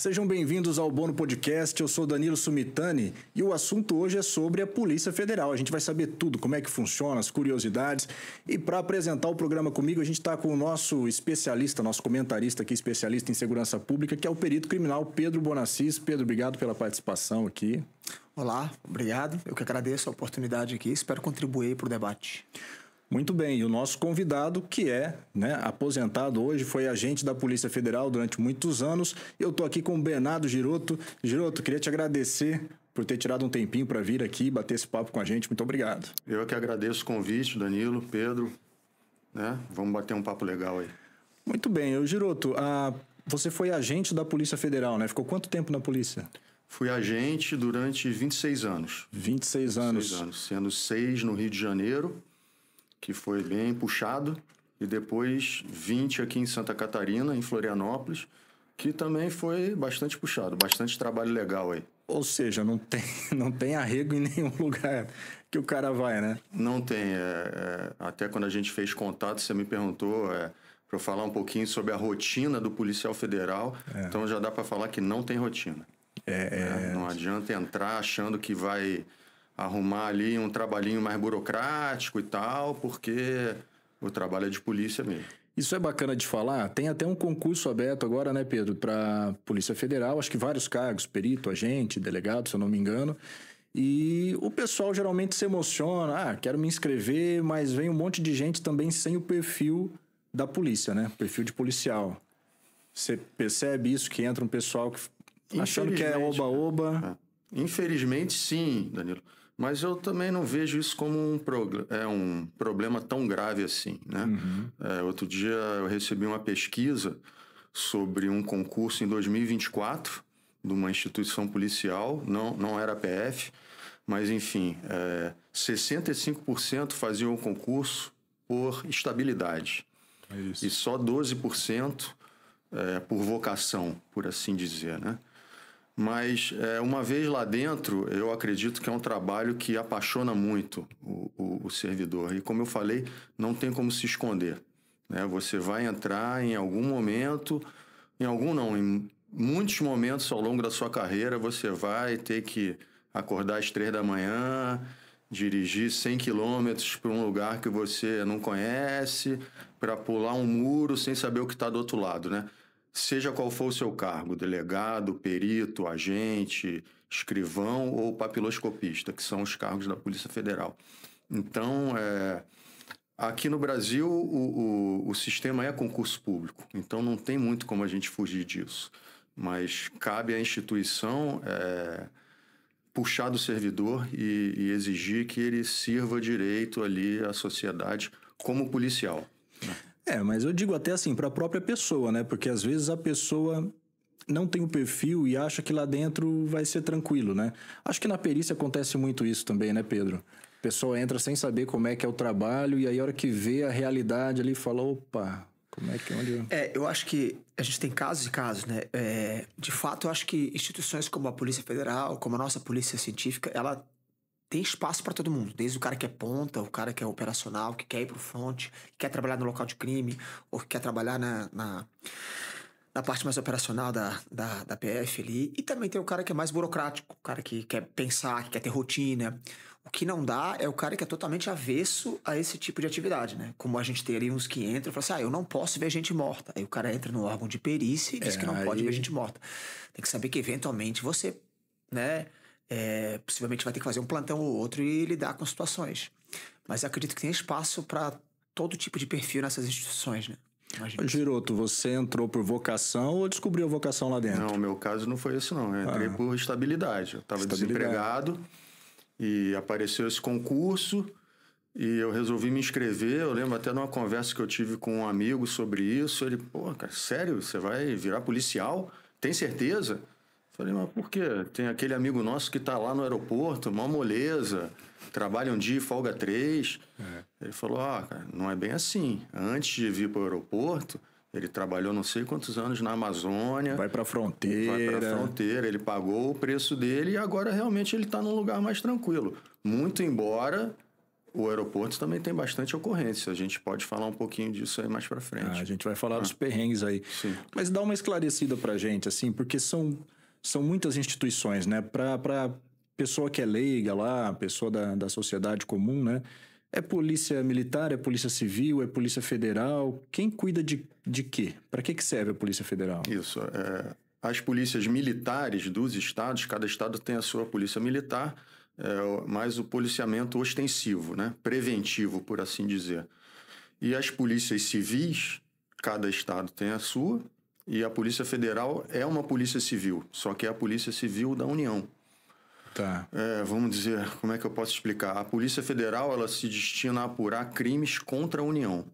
Sejam bem-vindos ao Bono Podcast, eu sou Danilo Sumitani e o assunto hoje é sobre a Polícia Federal. A gente vai saber tudo, como é que funciona, as curiosidades. E para apresentar o programa comigo, a gente está com o nosso especialista, nosso comentarista aqui, especialista em segurança pública, que é o perito criminal Pedro Bonassis. Pedro, obrigado pela participação aqui. Olá, obrigado. Eu que agradeço a oportunidade aqui, espero contribuir para o debate. Muito bem, e o nosso convidado, que é aposentado hoje, foi agente da Polícia Federal durante muitos anos. Eu estou aqui com o Bernardo Girotto. Girotto, queria te agradecer por ter tirado um tempinho para vir aqui e bater esse papo com a gente. Muito obrigado. Eu que agradeço o convite, Danilo, Pedro. Vamos bater um papo legal aí. Muito bem, Girotto, você foi agente da Polícia Federal, né? Ficou quanto tempo na polícia? Fui agente durante 26 anos. 26 anos. 26 anos, sendo 6 no Rio de Janeiro, que foi bem puxado, e depois 20 aqui em Santa Catarina, em Florianópolis, que também foi bastante puxado, bastante trabalho legal aí. Ou seja, não tem arrego em nenhum lugar que o cara vai, né? Não tem. Até quando a gente fez contato, você me perguntou para eu falar um pouquinho sobre a rotina do policial federal, então já dá para falar que não tem rotina. Não adianta entrar achando que vai arrumar ali um trabalhinho mais burocrático e tal, porque o trabalho é de polícia mesmo. Isso é bacana de falar. Tem até um concurso aberto agora, né, Pedro, para Polícia Federal. Acho que vários cargos, perito, agente, delegado, se eu não me engano. E o pessoal geralmente se emociona. Quero me inscrever, mas vem um monte de gente também sem o perfil da polícia, né? Perfil de policial. Você percebe isso, que entra um pessoal achando que é oba-oba? Infelizmente, sim, Danilo. Mas eu também não vejo isso como um problema tão grave assim, né? Uhum. Outro dia eu recebi uma pesquisa sobre um concurso em 2024 de uma instituição policial, não era a PF, mas enfim, 65% faziam o concurso por estabilidade. É isso. E só 12% por vocação, por assim dizer, né? Mas, uma vez lá dentro, eu acredito que é um trabalho que apaixona muito o servidor. E, como eu falei, não tem como se esconder, né? Você vai entrar em algum momento, em muitos momentos ao longo da sua carreira, você vai ter que acordar às 3 da manhã, dirigir 100 quilômetros para um lugar que você não conhece, para pular um muro sem saber o que está do outro lado, né? Seja qual for o seu cargo, delegado, perito, agente, escrivão ou papiloscopista, que são os cargos da Polícia Federal. Então, aqui no Brasil, o sistema é concurso público, então não tem muito como a gente fugir disso. Mas cabe à instituição puxar do servidor e exigir que ele sirva direito ali à sociedade como policial, né? Mas eu digo até assim, para a própria pessoa, né? Porque às vezes a pessoa não tem o perfil e acha que lá dentro vai ser tranquilo, né? Acho que na perícia acontece muito isso também, né, Pedro? A pessoa entra sem saber como é que é o trabalho e aí a hora que vê a realidade ali fala, opa, como é que... Eu acho que a gente tem casos e casos, né? De fato, eu acho que instituições como a Polícia Federal, como a nossa Polícia Científica, ela tem espaço para todo mundo, desde o cara que é ponta, o cara que é operacional, que quer ir pro front, que quer trabalhar no local de crime, ou que quer trabalhar na parte mais operacional da PF ali. E também tem o cara que é mais burocrático, o cara que quer pensar, que quer ter rotina. O que não dá é o cara que é totalmente avesso a esse tipo de atividade, né? Como a gente tem ali uns que entram e falam assim, eu não posso ver gente morta. Aí o cara entra no órgão de perícia e diz que não pode ver gente morta. Tem que saber que eventualmente você, né... possivelmente vai ter que fazer um plantão ou outro e lidar com situações. Mas eu acredito que tem espaço para todo tipo de perfil nessas instituições, né? Girotto, você entrou por vocação ou descobriu a vocação lá dentro? Não, o meu caso não foi isso não. Eu entrei por estabilidade. Eu estava desempregado e apareceu esse concurso e eu resolvi me inscrever. Eu lembro até de uma conversa que eu tive com um amigo sobre isso. Ele, cara, sério? Você vai virar policial? Tem certeza? Falei, mas por quê? Tem aquele amigo nosso que está lá no aeroporto, mó moleza, trabalha um dia e folga 3. Ele falou, cara, não é bem assim. Antes de vir para o aeroporto, ele trabalhou não sei quantos anos na Amazônia. Vai para a fronteira. Vai para a fronteira, ele pagou o preço dele e agora realmente ele está num lugar mais tranquilo. Muito embora o aeroporto também tem bastante ocorrência. A gente pode falar um pouquinho disso aí mais para frente. A gente vai falar dos perrengues aí. Sim. Mas dá uma esclarecida pra gente, assim, porque são muitas instituições, né? Pra pessoa que é leiga lá, pessoa da sociedade comum, né? É polícia militar, é polícia civil, é polícia federal. Quem cuida de quê? Para que serve a polícia federal? Isso. As polícias militares dos estados, cada estado tem a sua polícia militar, mas o policiamento ostensivo, né? Preventivo, por assim dizer. E as polícias civis, cada estado tem a sua, e a Polícia Federal é uma polícia civil, só que é a Polícia Civil da União. Tá. Vamos dizer, como é que eu posso explicar? A Polícia Federal, ela se destina a apurar crimes contra a União,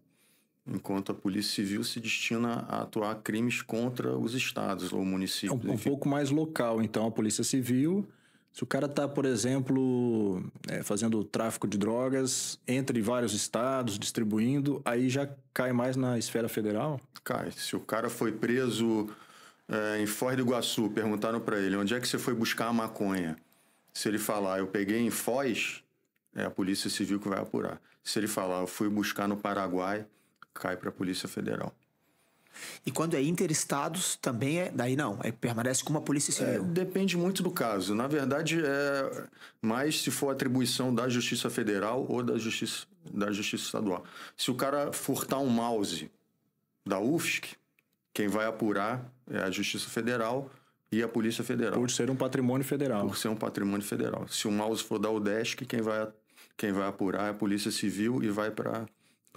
enquanto a Polícia Civil se destina a atuar crimes contra os estados ou municípios. Um pouco mais local, então, a Polícia Civil. Se o cara está, por exemplo, fazendo tráfico de drogas entre vários estados, distribuindo, aí já cai mais na esfera federal? Cai. Se o cara foi preso em Foz do Iguaçu, perguntaram para ele, onde é que você foi buscar a maconha? Se ele falar, eu peguei em Foz, é a Polícia Civil que vai apurar. Se ele falar, eu fui buscar no Paraguai, cai para a Polícia Federal. E quando é interestados, também daí não, aí permanece como a Polícia Civil. Depende muito do caso. Na verdade, mais se for atribuição da Justiça Federal ou da Justiça Estadual. Se o cara furtar um mouse da UFSC, quem vai apurar é a Justiça Federal e a Polícia Federal. Por ser um patrimônio federal. Por ser um patrimônio federal. Se o mouse for da UDESC, quem vai apurar é a Polícia Civil e vai para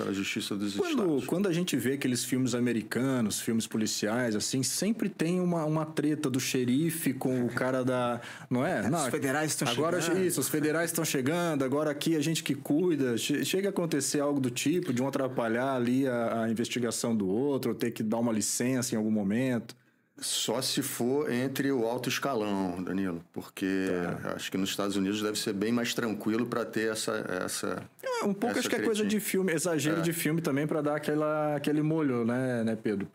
a Justiça dos Estados. Quando a gente vê aqueles filmes americanos, filmes policiais, assim, sempre tem uma treta do xerife com o cara da... Não é? Os federais estão chegando. Agora isso, os federais estão chegando, agora aqui a gente que cuida. Chega a acontecer algo do tipo, de um atrapalhar ali a investigação do outro, ou ter que dar uma licença em algum momento. Só se for entre o alto escalão, Danilo, porque acho que nos Estados Unidos deve ser bem mais tranquilo para ter essa um pouco acho que é coisa de filme, exagero de filme também para dar aquele molho, né, Pedro?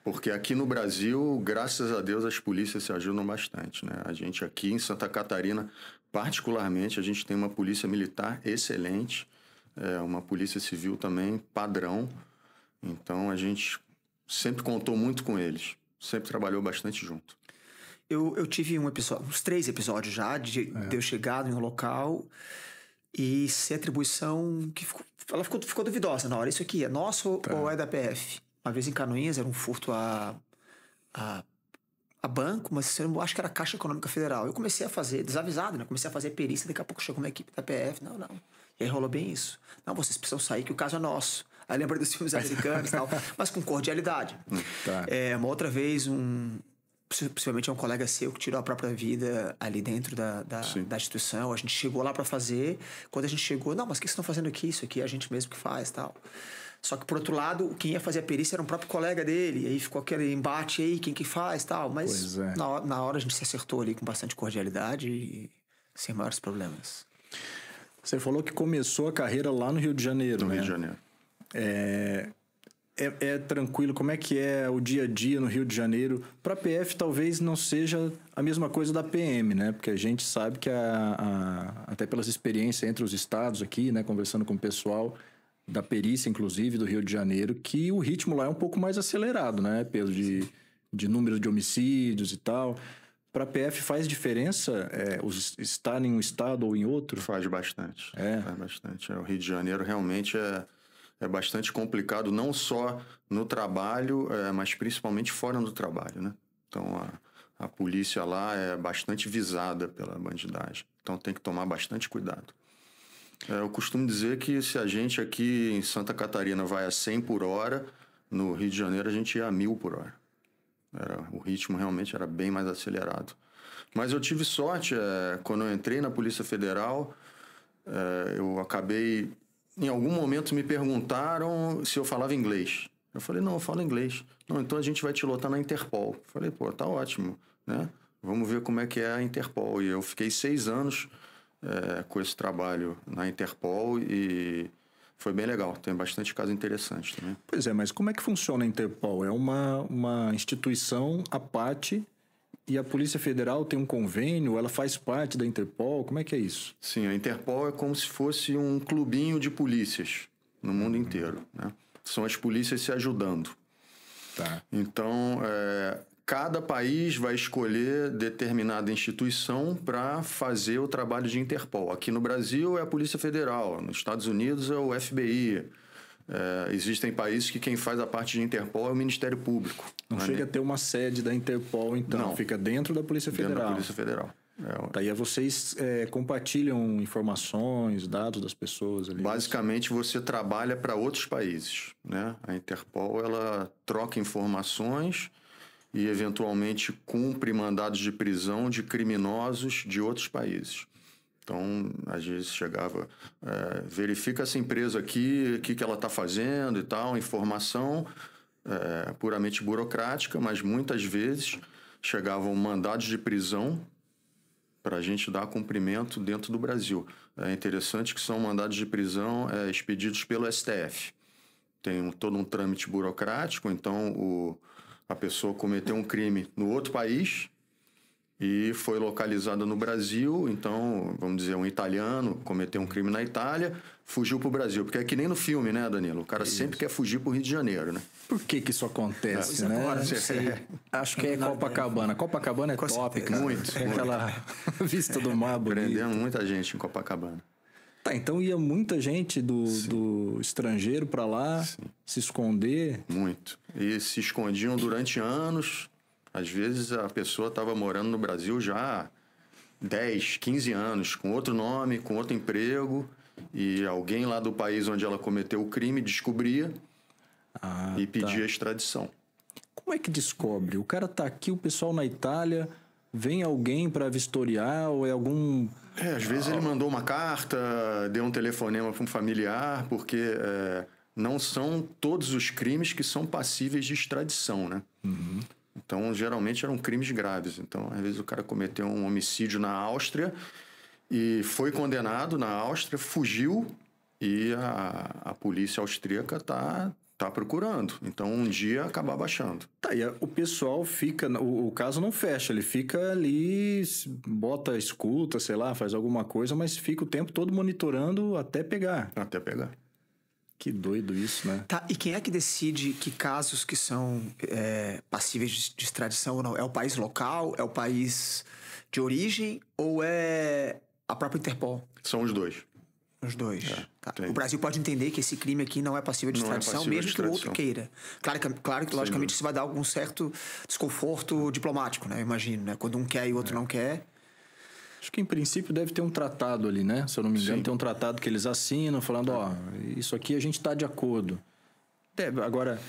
Porque aqui no Brasil, graças a Deus, as polícias se ajudam bastante, né? A gente aqui em Santa Catarina, particularmente, a gente tem uma polícia militar excelente, uma polícia civil também padrão, então a gente sempre contou muito com eles. Sempre trabalhou bastante junto. Eu tive uns 3 episódios já de eu chegado em um local e ser atribuição que ela ficou duvidosa na hora. Isso aqui é nosso ou é da PF? Uma vez em Canoinhas era um furto a banco, mas eu acho que era a Caixa Econômica Federal. Eu comecei a fazer, desavisado, né? Comecei a fazer perícia, daqui a pouco chegou uma equipe da PF. Não. E aí rolou bem isso. Não, vocês precisam sair que o caso é nosso. Aí lembra dos filmes americanos e tal, mas com cordialidade. Uma outra vez, possivelmente é um colega seu que tirou a própria vida ali dentro da instituição. A gente chegou lá para fazer. Quando a gente chegou, não, mas o que vocês estão fazendo aqui? Isso aqui é a gente mesmo que faz tal. Só que, por outro lado, quem ia fazer a perícia era um próprio colega dele. E aí ficou aquele embate aí, quem que faz tal. Mas na hora a gente se acertou ali com bastante cordialidade e sem maiores problemas. Você falou que começou a carreira lá no Rio de Janeiro, No né? Rio de Janeiro. É tranquilo? Como é que é o dia a dia no Rio de Janeiro? Para a PF talvez não seja a mesma coisa da PM, né? Porque a gente sabe que até pelas experiências entre os estados aqui, né? Conversando com o pessoal da perícia, inclusive, do Rio de Janeiro, que o ritmo lá é um pouco mais acelerado, né? Pedro, de número de homicídios e tal. Para a PF faz diferença estar em um estado ou em outro? Faz bastante. Faz bastante. O Rio de Janeiro realmente é bastante complicado, não só no trabalho, mas principalmente fora do trabalho, né? Então, a polícia lá é bastante visada pela bandidagem. Então, tem que tomar bastante cuidado. Eu costumo dizer que se a gente aqui em Santa Catarina vai a 100 por hora, no Rio de Janeiro a gente ia a 1000 por hora. O ritmo realmente era bem mais acelerado. Mas eu tive sorte, quando eu entrei na Polícia Federal, eu acabei... Em algum momento me perguntaram se eu falava inglês. Eu falei, não, eu falo inglês. Não, então a gente vai te lotar na Interpol. Eu falei, pô, tá ótimo, né? Vamos ver como é que é a Interpol. E eu fiquei 6 anos com esse trabalho na Interpol e foi bem legal. Tem bastante casos interessantes também. Pois é, mas como é que funciona a Interpol? É uma instituição à parte E a Polícia Federal tem um convênio? Ela faz parte da Interpol? Como é que é isso? Sim, a Interpol é como se fosse um clubinho de polícias no mundo inteiro, né? São as polícias se ajudando. Tá. Então, cada país vai escolher determinada instituição para fazer o trabalho de Interpol. Aqui no Brasil é a Polícia Federal, nos Estados Unidos é o FBI. Existem países que quem faz a parte de Interpol é o Ministério Público. Não chega a ter uma sede da Interpol, então. Não. Fica dentro da Polícia Federal. Dentro da Polícia Federal. Daí vocês compartilham informações, dados das pessoas ali. Basicamente, você trabalha para outros países, né? A Interpol, ela troca informações e, eventualmente, cumpre mandados de prisão de criminosos de outros países. Então, às vezes chegava, verifica essa empresa aqui, o que ela está fazendo e tal, informação puramente burocrática, mas muitas vezes chegavam mandados de prisão para a gente dar cumprimento dentro do Brasil. É interessante que são mandados de prisão expedidos pelo STF. Tem todo um trâmite burocrático, então a pessoa cometeu um crime no outro país e foi localizada no Brasil. Então, vamos dizer, um italiano cometeu um crime na Itália, fugiu para o Brasil. Porque é que nem no filme, né, Danilo? O cara sempre quer fugir para o Rio de Janeiro, né? Por que isso acontece, né? Agora, não sei. Acho que é Copacabana. Copacabana é top, cara. Muito. É aquela vista do mar bonita. Prendendo muita gente em Copacabana. Tá, então ia muita gente do estrangeiro para lá se esconder. Muito. E se escondiam durante anos. Às vezes a pessoa estava morando no Brasil já há 10, 15 anos, com outro nome, com outro emprego, e alguém lá do país onde ela cometeu o crime descobria e pedia extradição. Como é que descobre? O cara tá aqui, o pessoal na Itália, vem alguém para vistoriar ou é algum... Às vezes ele mandou uma carta, deu um telefonema para um familiar, porque não são todos os crimes que são passíveis de extradição, né? Uhum. Então, geralmente eram crimes graves. Então, às vezes o cara cometeu um homicídio na Áustria e foi condenado na Áustria, fugiu e a polícia austríaca tá procurando. Então, um dia acabava achando. Tá, e o pessoal fica... O caso não fecha, ele fica ali, bota escuta, sei lá, faz alguma coisa, mas fica o tempo todo monitorando até pegar. Até pegar. Que doido isso, né? Tá, e quem é que decide que casos que são passíveis de extradição ou não? É o país local? É o país de origem? Ou é a própria Interpol? São os dois. Os dois. Tá. O Brasil pode entender que esse crime aqui não é passível de extradição, mesmo que o outro queira. Claro que logicamente, isso vai dar algum certo desconforto diplomático, né? Eu imagino, né? Quando um quer e o outro não quer... Acho que em princípio deve ter um tratado ali, né? Se eu não me engano, tem um tratado que eles assinam falando, isso aqui a gente está de acordo. Agora,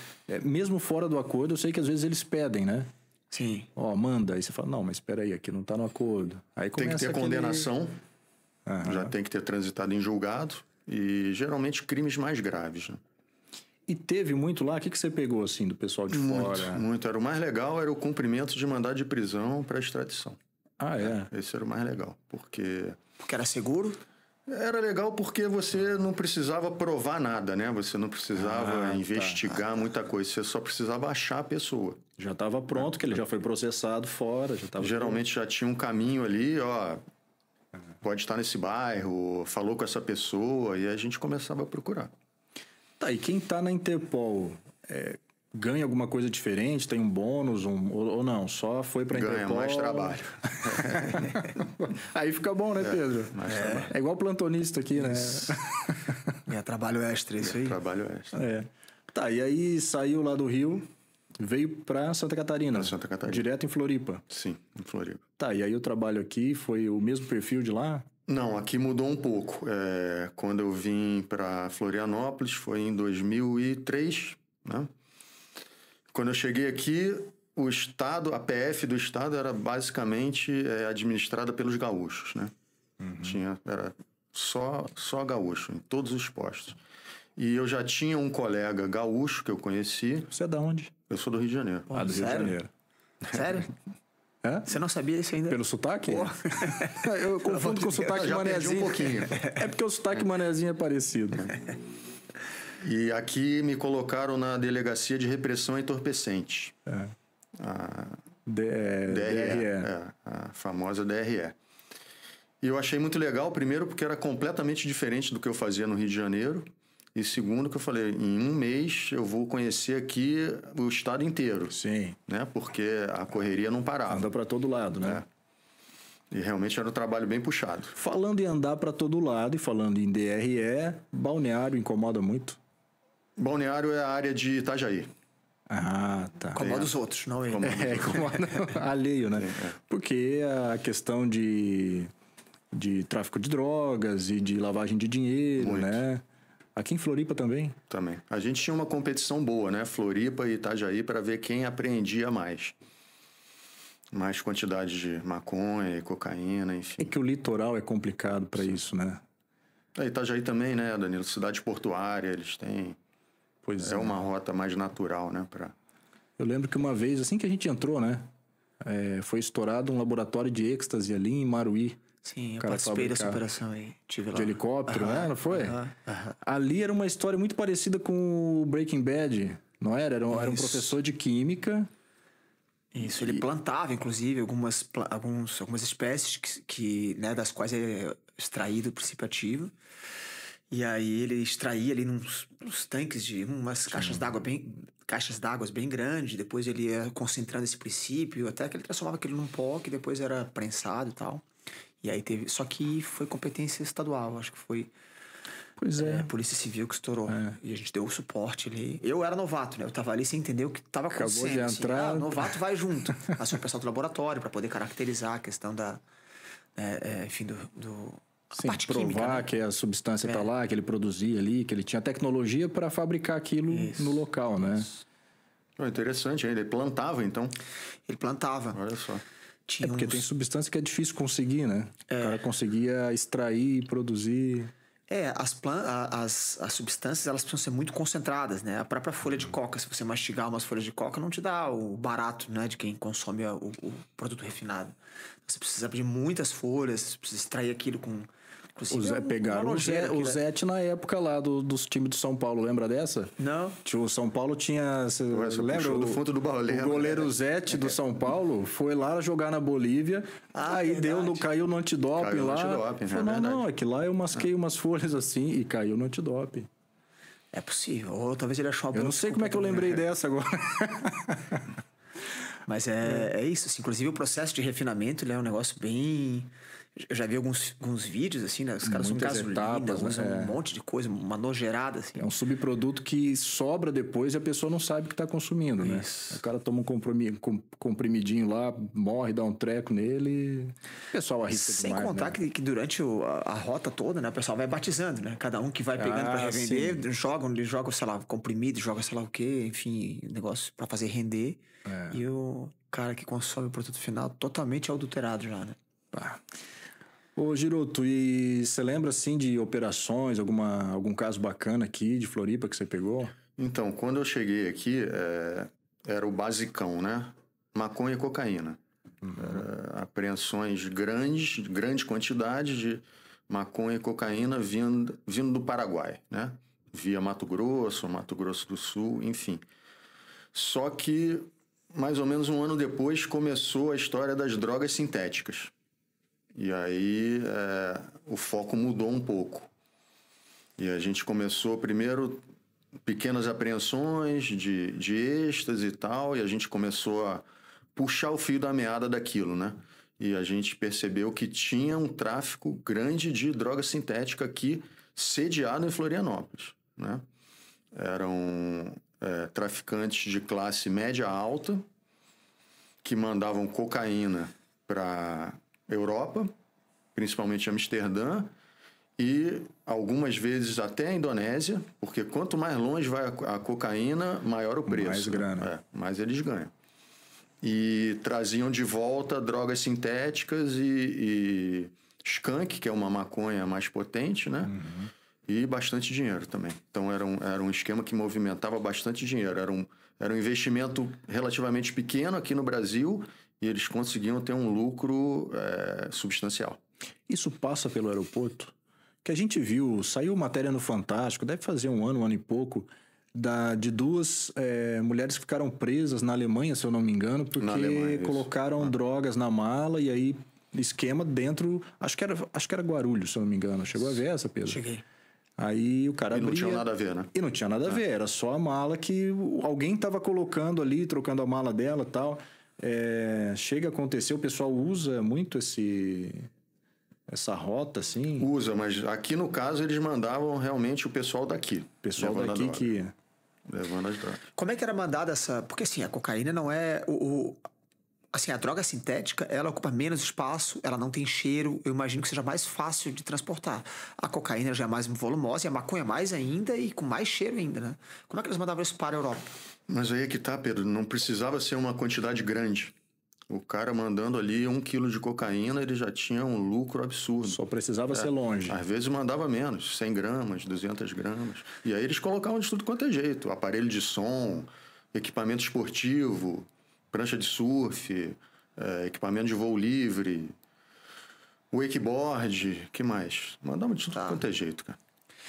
mesmo fora do acordo, eu sei que às vezes eles pedem, né? Sim. Manda. Aí você fala, não, mas espera aí, aqui não está no acordo. Aí tem que ter condenação, já tem que ter transitado em julgado e geralmente crimes mais graves, né? E teve muito lá? O que você pegou, assim, do pessoal de fora? Muito. Era o mais legal, era o cumprimento de mandado de prisão para extradição. Ah, é? Esse era o mais legal, porque era seguro? Era legal porque você não precisava provar nada, né? Você não precisava investigar muita coisa, você só precisava achar a pessoa. Já estava pronto, que ele já foi processado fora, já estava... Geralmente já tinha um caminho ali, pode estar nesse bairro, falou com essa pessoa, e a gente começava a procurar. Tá, e quem está na Interpol... ganha alguma coisa diferente? Tem um bônus? Ou não? Só foi para Interpol? Ganha mais trabalho. Aí fica bom, né, Pedro? É igual plantonista aqui, né? Trabalho extra, isso aí. Trabalho extra. Tá, e aí saiu lá do Rio, veio para Santa Catarina. Para Santa Catarina. Direto em Floripa. Sim, em Floripa. Tá, e aí o trabalho aqui foi o mesmo perfil de lá? Não, aqui mudou um pouco. Quando eu vim para Florianópolis, foi em 2003, né? Quando eu cheguei aqui, o Estado, a PF do Estado era basicamente administrada pelos gaúchos, né? Era só gaúcho, em todos os postos. E eu já tinha um colega gaúcho que eu conheci. Você é da onde? Eu sou do Rio de Janeiro. Do Rio de Janeiro. Sério? Você não sabia isso ainda? Pelo sotaque? Eu confundo com o sotaque manezinho. Um pouquinho. É porque o sotaque manezinho é parecido. E aqui me colocaram na Delegacia de Repressão a Entorpecente. DRE. A famosa DRE. E eu achei muito legal, primeiro, porque era completamente diferente do que eu fazia no Rio de Janeiro. E segundo, que eu falei, em um mês eu vou conhecer aqui o estado inteiro. Sim. Né? Porque a correria não parava. Anda para todo lado, né? E realmente era um trabalho bem puxado. Falando em andar para todo lado e falando em DRE, Balneário incomoda muito? Balneário é a área de Itajaí. Ah, tá. Incomoda os outros, não ele. Incomoda alheio, né? Porque a questão de tráfico de drogas e de lavagem de dinheiro, Muito. né? Aqui em Floripa também. Também. A gente tinha uma competição boa, né? Floripa e Itajaí, para ver quem apreendia mais. Mais quantidade de maconha e cocaína, enfim. É que o litoral é complicado para isso, né? Itajaí também, né, Danilo? Cidade portuária, eles têm... Pois é uma rota mais natural, né? Eu lembro que uma vez, assim que a gente entrou, né? Foi estourado um laboratório de êxtase ali em Maruí. Sim, eu participei dessa operação aí. Tive lá. De helicóptero, né? Não foi? Ali era uma história muito parecida com o Breaking Bad, não era? Era um professor de química. Isso, ele plantava, inclusive, algumas espécies que, né, das quais é extraído o princípio ativo. E aí ele extraía ali nos tanques de umas caixas d'água bem grandes. Depois ele ia concentrando esse princípio, até que ele transformava aquilo num pó que depois era prensado e tal. E aí teve... Só que foi competência estadual, acho que foi... Pois é. Polícia Civil que estourou. E a gente deu o suporte ali. Eu era novato, né? Eu tava ali sem entender o que tava acontecendo. Acabou de entrar... Assim, novato vai junto. Passou o pessoal do laboratório para poder caracterizar a questão da... enfim, Sim, parte provar química, né? que a substância tá lá, que ele produzia ali, que ele tinha tecnologia para fabricar aquilo no local, né? Interessante, ele plantava, então. Ele plantava. Olha só. Porque tem substância que é difícil conseguir, né? O cara conseguia extrair, produzir... As substâncias, elas precisam ser muito concentradas, né? A própria folha de coca, se você mastigar umas folhas de coca, não te dá o barato, né? De quem consome o produto refinado. Você precisa de muitas folhas, você precisa extrair aquilo com... Pegaram o Zete na época lá dos times do São Paulo, lembra dessa? Não. O São Paulo tinha... Você lembra? Do fundo do baú, o goleiro Zete do São Paulo foi lá jogar na Bolívia, aí caiu no antidoping lá. Falou, não, é que lá eu masquei umas folhas assim e caiu no antidoping. É possível, ou talvez ele achou uma... Eu não sei como é que eu lembrei dessa agora. Mas é isso, assim, inclusive o processo de refinamento, ele é um negócio bem... Eu já vi alguns vídeos, assim, né? Os caras usam gasolina, usam um monte de coisa, uma nojeirada, assim. É um subproduto que sobra depois e a pessoa não sabe que está consumindo, né? O cara toma um comprimidinho lá, morre, dá um treco nele, o pessoal arrisca demais. Sem contar que durante a rota toda, né? O pessoal vai batizando, né? Cada um que vai pegando para revender, joga, sei lá, comprimido, joga sei lá o quê, enfim, negócio para fazer render. E o cara que consome o produto final totalmente adulterado já, né? Ô, Giroto, e você lembra, assim, de operações, algum caso bacana aqui de Floripa que você pegou? Então, quando eu cheguei aqui, era o basicão, né? Maconha e cocaína. Apreensões grande quantidade de maconha e cocaína vindo do Paraguai, né? Via Mato Grosso do Sul, enfim. Só que, mais ou menos um ano depois, começou a história das drogas sintéticas. E aí o foco mudou um pouco. E a gente começou primeiro pequenas apreensões de êxtase e tal, e a gente começou a puxar o fio da meada daquilo, né? E a gente percebeu que tinha um tráfico grande de droga sintética aqui, sediado em Florianópolis, né? Eram traficantes de classe média alta que mandavam cocaína para Europa, principalmente Amsterdã, e algumas vezes até a Indonésia, porque quanto mais longe vai a cocaína, maior o preço. Mais grana. Mais eles ganham. E traziam de volta drogas sintéticas e skunk, que é uma maconha mais potente, né? E bastante dinheiro também. Então era um esquema que movimentava bastante dinheiro. Era um investimento relativamente pequeno aqui no Brasil, e eles conseguiam ter um lucro substancial. Isso passa pelo aeroporto? Que a gente viu, saiu matéria no Fantástico, deve fazer um ano e pouco, de duas mulheres que ficaram presas na Alemanha, se eu não me engano, porque colocaram drogas na mala e aí esquema dentro... Acho que era Guarulhos, se eu não me engano. Chegou a ver essa, Pedro? Cheguei. Aí o cara abria... E não tinha nada a ver, né? E não tinha nada a ver, era só a mala que alguém estava colocando ali, trocando a mala dela e tal. Chega a acontecer, o pessoal usa muito essa rota, assim. Usa, mas aqui no caso eles mandavam realmente o pessoal daqui. O pessoal daqui que... Levando as drogas. Como é que era mandada essa... Porque assim, a cocaína não é... Assim, a droga sintética, ela ocupa menos espaço, ela não tem cheiro, eu imagino que seja mais fácil de transportar. A cocaína já é mais volumosa e a maconha mais ainda e com mais cheiro ainda, né? Como é que eles mandavam isso para a Europa? Mas aí é que tá, Pedro, não precisava ser uma quantidade grande. O cara mandando ali 1 quilo de cocaína, ele já tinha um lucro absurdo. Só precisava ser longe. Às vezes mandava menos, 100 gramas, 200 gramas. E aí eles colocavam de tudo quanto é jeito. Aparelho de som, equipamento esportivo, prancha de surf, equipamento de voo livre, wakeboard, que mais? Mandava de tudo quanto é jeito, cara.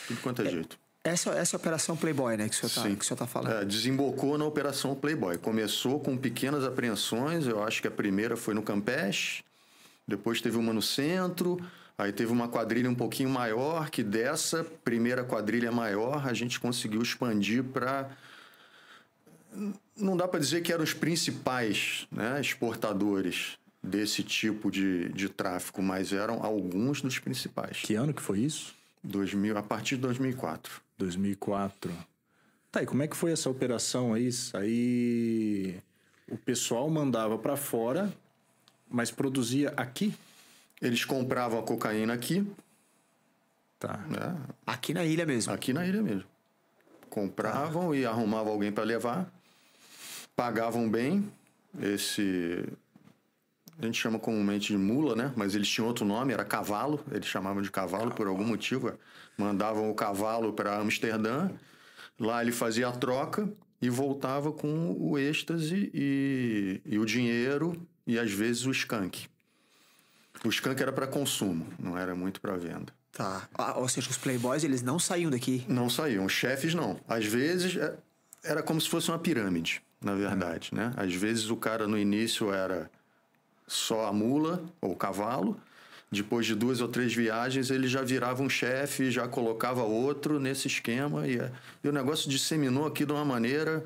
Tudo quanto é jeito. Essa é a Operação Playboy, né, que o senhor tá falando. Desembocou na Operação Playboy. Começou com pequenas apreensões, eu acho que a primeira foi no Campeche, depois teve uma no centro, aí teve uma quadrilha um pouquinho maior, que dessa primeira quadrilha maior a gente conseguiu expandir para... Não dá para dizer que eram os principais, né, exportadores desse tipo de tráfico, mas eram alguns dos principais. Que ano que foi isso? A partir de 2004. 2004. Tá, e como é que foi essa operação aí? Aí o pessoal mandava para fora, mas produzia aqui? Eles compravam a cocaína aqui. Tá. Aqui na ilha mesmo? Aqui na ilha mesmo. Compravam e arrumavam alguém para levar. Pagavam bem. A gente chama comumente de mula, né? Mas eles tinham outro nome, era cavalo. Eles chamavam de cavalo por algum motivo. Mandavam o cavalo para Amsterdã. Lá ele fazia a troca e voltava com o êxtase e o dinheiro e às vezes o skunk. O skunk era para consumo, não era muito para venda. Tá. Ou seja, os playboys, eles não saíam daqui? Não saíam. Os chefes, não. Às vezes, era como se fosse uma pirâmide, na verdade, né? Às vezes o cara no início era só a mula ou o cavalo. Depois de 2 ou 3 viagens, ele já virava um chefe, já colocava outro nesse esquema. E o negócio disseminou aqui de uma maneira...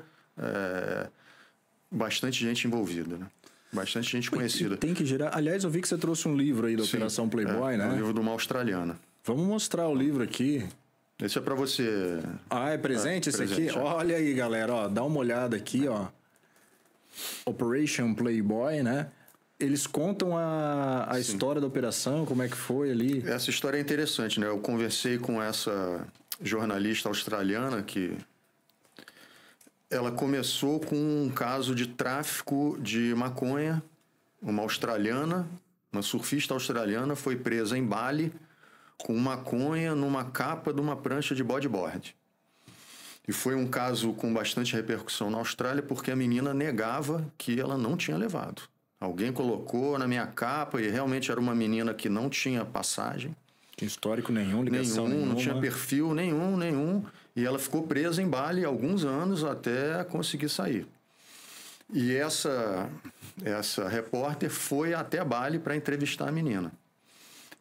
bastante gente envolvida, né? Bastante gente conhecida. Tem que girar. Aliás, eu vi que você trouxe um livro aí da Operação Playboy, né? Um livro de uma australiana. Vamos mostrar o livro aqui. Esse é para você. É presente esse aqui? Olha aí, galera, ó, dá uma olhada aqui, ó. Operation Playboy, né? Eles contam a história da operação, como é que foi ali. Essa história é interessante, né? Eu conversei com essa jornalista australiana que ela começou com um caso de tráfico de maconha. Uma australiana, uma surfista australiana, foi presa em Bali com maconha numa capa de uma prancha de bodyboard. E foi um caso com bastante repercussão na Austrália porque a menina negava que ela não tinha levado. Alguém colocou na minha capa e realmente era uma menina que não tinha passagem. Não tinha histórico nenhum, ligação nenhuma. Não tinha perfil nenhum. E ela ficou presa em Bali alguns anos até conseguir sair. E essa repórter foi até Bali para entrevistar a menina.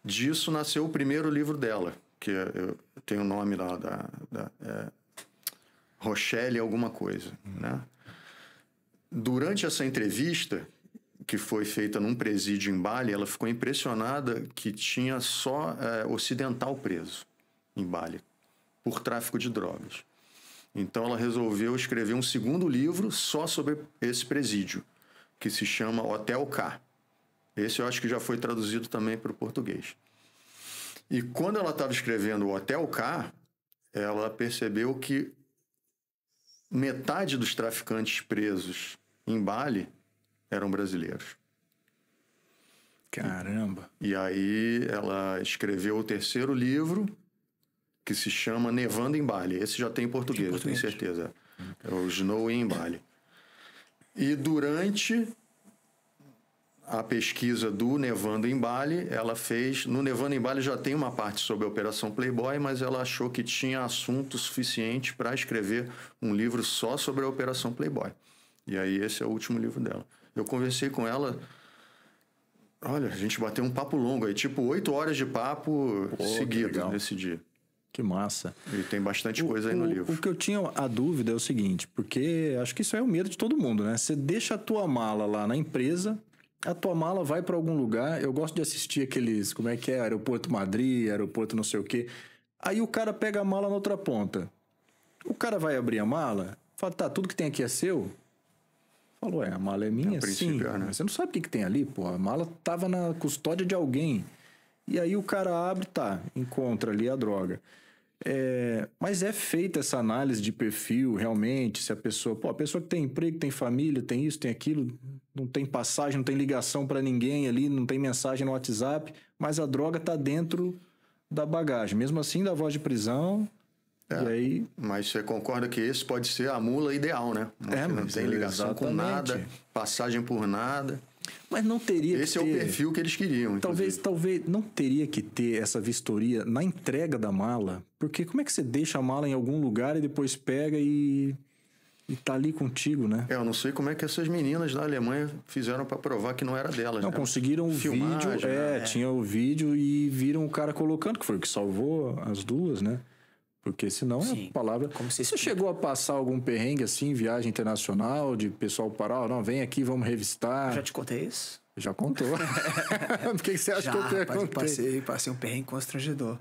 Disso nasceu o primeiro livro dela, que eu tenho o nome lá Rochelle alguma coisa, né? Durante essa entrevista, que foi feita num presídio em Bali, ela ficou impressionada que tinha só ocidental preso em Bali por tráfico de drogas. Então ela resolveu escrever um segundo livro só sobre esse presídio, que se chama Hotel K. Esse eu acho que já foi traduzido também para o português. E quando ela estava escrevendo o Hotel K, ela percebeu que metade dos traficantes presos em Bali eram brasileiros. Caramba! E aí ela escreveu o terceiro livro, que se chama Nevando em Bali. Esse já tem em português, eu tenho certeza. É o Snow em Bali. E durante a pesquisa do Nevando em Bali, ela fez... No Nevando em Bali já tem uma parte sobre a Operação Playboy, mas ela achou que tinha assunto suficiente para escrever um livro só sobre a Operação Playboy. E aí esse é o último livro dela. Eu conversei com ela... Olha, a gente bateu um papo longo aí, tipo 8 horas de papo seguido nesse dia. Que massa. E tem bastante coisa aí no livro. O que eu tinha a dúvida é o seguinte, porque acho que isso é o medo de todo mundo, né? Você deixa a tua mala lá na empresa, a tua mala vai para algum lugar. Eu gosto de assistir aqueles, como é que é? Aeroporto Madrid, aeroporto não sei o quê. Aí o cara pega a mala na outra ponta. O cara vai abrir a mala, fala, tá, tudo que tem aqui é seu? Falou, a mala é minha? Sim. Né? Mas você não sabe o que tem ali, pô. A mala tava na custódia de alguém. E aí o cara abre, encontra ali a droga. Mas é feita essa análise de perfil, realmente, se a pessoa... Pô, a pessoa que tem emprego, tem família, tem isso, tem aquilo, não tem passagem, não tem ligação para ninguém ali, não tem mensagem no WhatsApp, mas a droga tá dentro da bagagem. Mesmo assim, dá voz de prisão... E aí... Mas você concorda que esse pode ser a mula ideal, né? Não tem ligação com nada, passagem por nada. Mas não teria Esse é o perfil que eles queriam. Talvez não teria que ter essa vistoria na entrega da mala. Porque como é que você deixa a mala em algum lugar e depois pega e tá ali contigo, né? Eu não sei como é que essas meninas da Alemanha fizeram para provar que não era delas. Não, né? Conseguiram o vídeo. Tinha o vídeo e viram o cara colocando, que foi o que salvou as duas, né? Porque senão a palavra... Você chegou a passar algum perrengue assim, viagem internacional, de pessoal parar, não, vem aqui, vamos revistar. Eu já te contei isso? Já contou. Por que você acha que eu perguntei? Passei um perrengue constrangedor.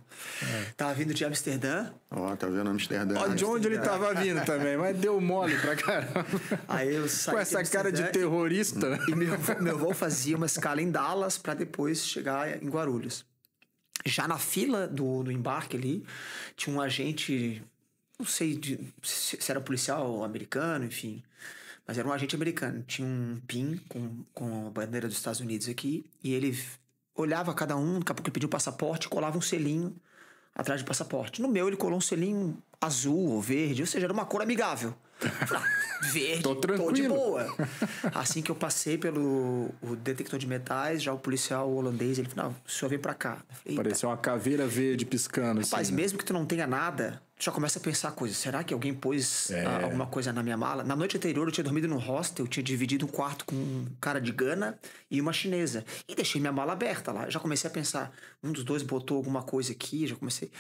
Tava vindo de Amsterdã. Tá vendo Amsterdã? De onde ele tava vindo também, mas deu mole pra caramba. Aí eu saí com essa cara de terrorista. E meu voo fazia uma escala em Dallas pra depois chegar em Guarulhos. Já na fila do embarque ali, tinha um agente, não sei se era policial americano, enfim, mas era um agente americano. Tinha um PIN com a bandeira dos Estados Unidos aqui, e ele olhava cada um, daqui a pouco ele pediu passaporte, colava um selinho atrás do passaporte. No meu ele colou um selinho azul ou verde, ou seja, era uma cor amigável. Verde, tô de boa. Assim que eu passei pelo detector de metais, já o policial holandês, ele falou, não, o senhor vem pra cá. Falei, parecia uma caveira verde piscando. Rapaz, assim, mesmo que tu não tenha nada, tu já começa a pensar coisas. Será que alguém pôs alguma coisa na minha mala? Na noite anterior eu tinha dormido no hostel, eu tinha dividido um quarto com um cara de Gana e uma chinesa. E deixei minha mala aberta lá. Eu já comecei a pensar, um dos dois botou alguma coisa aqui, já comecei...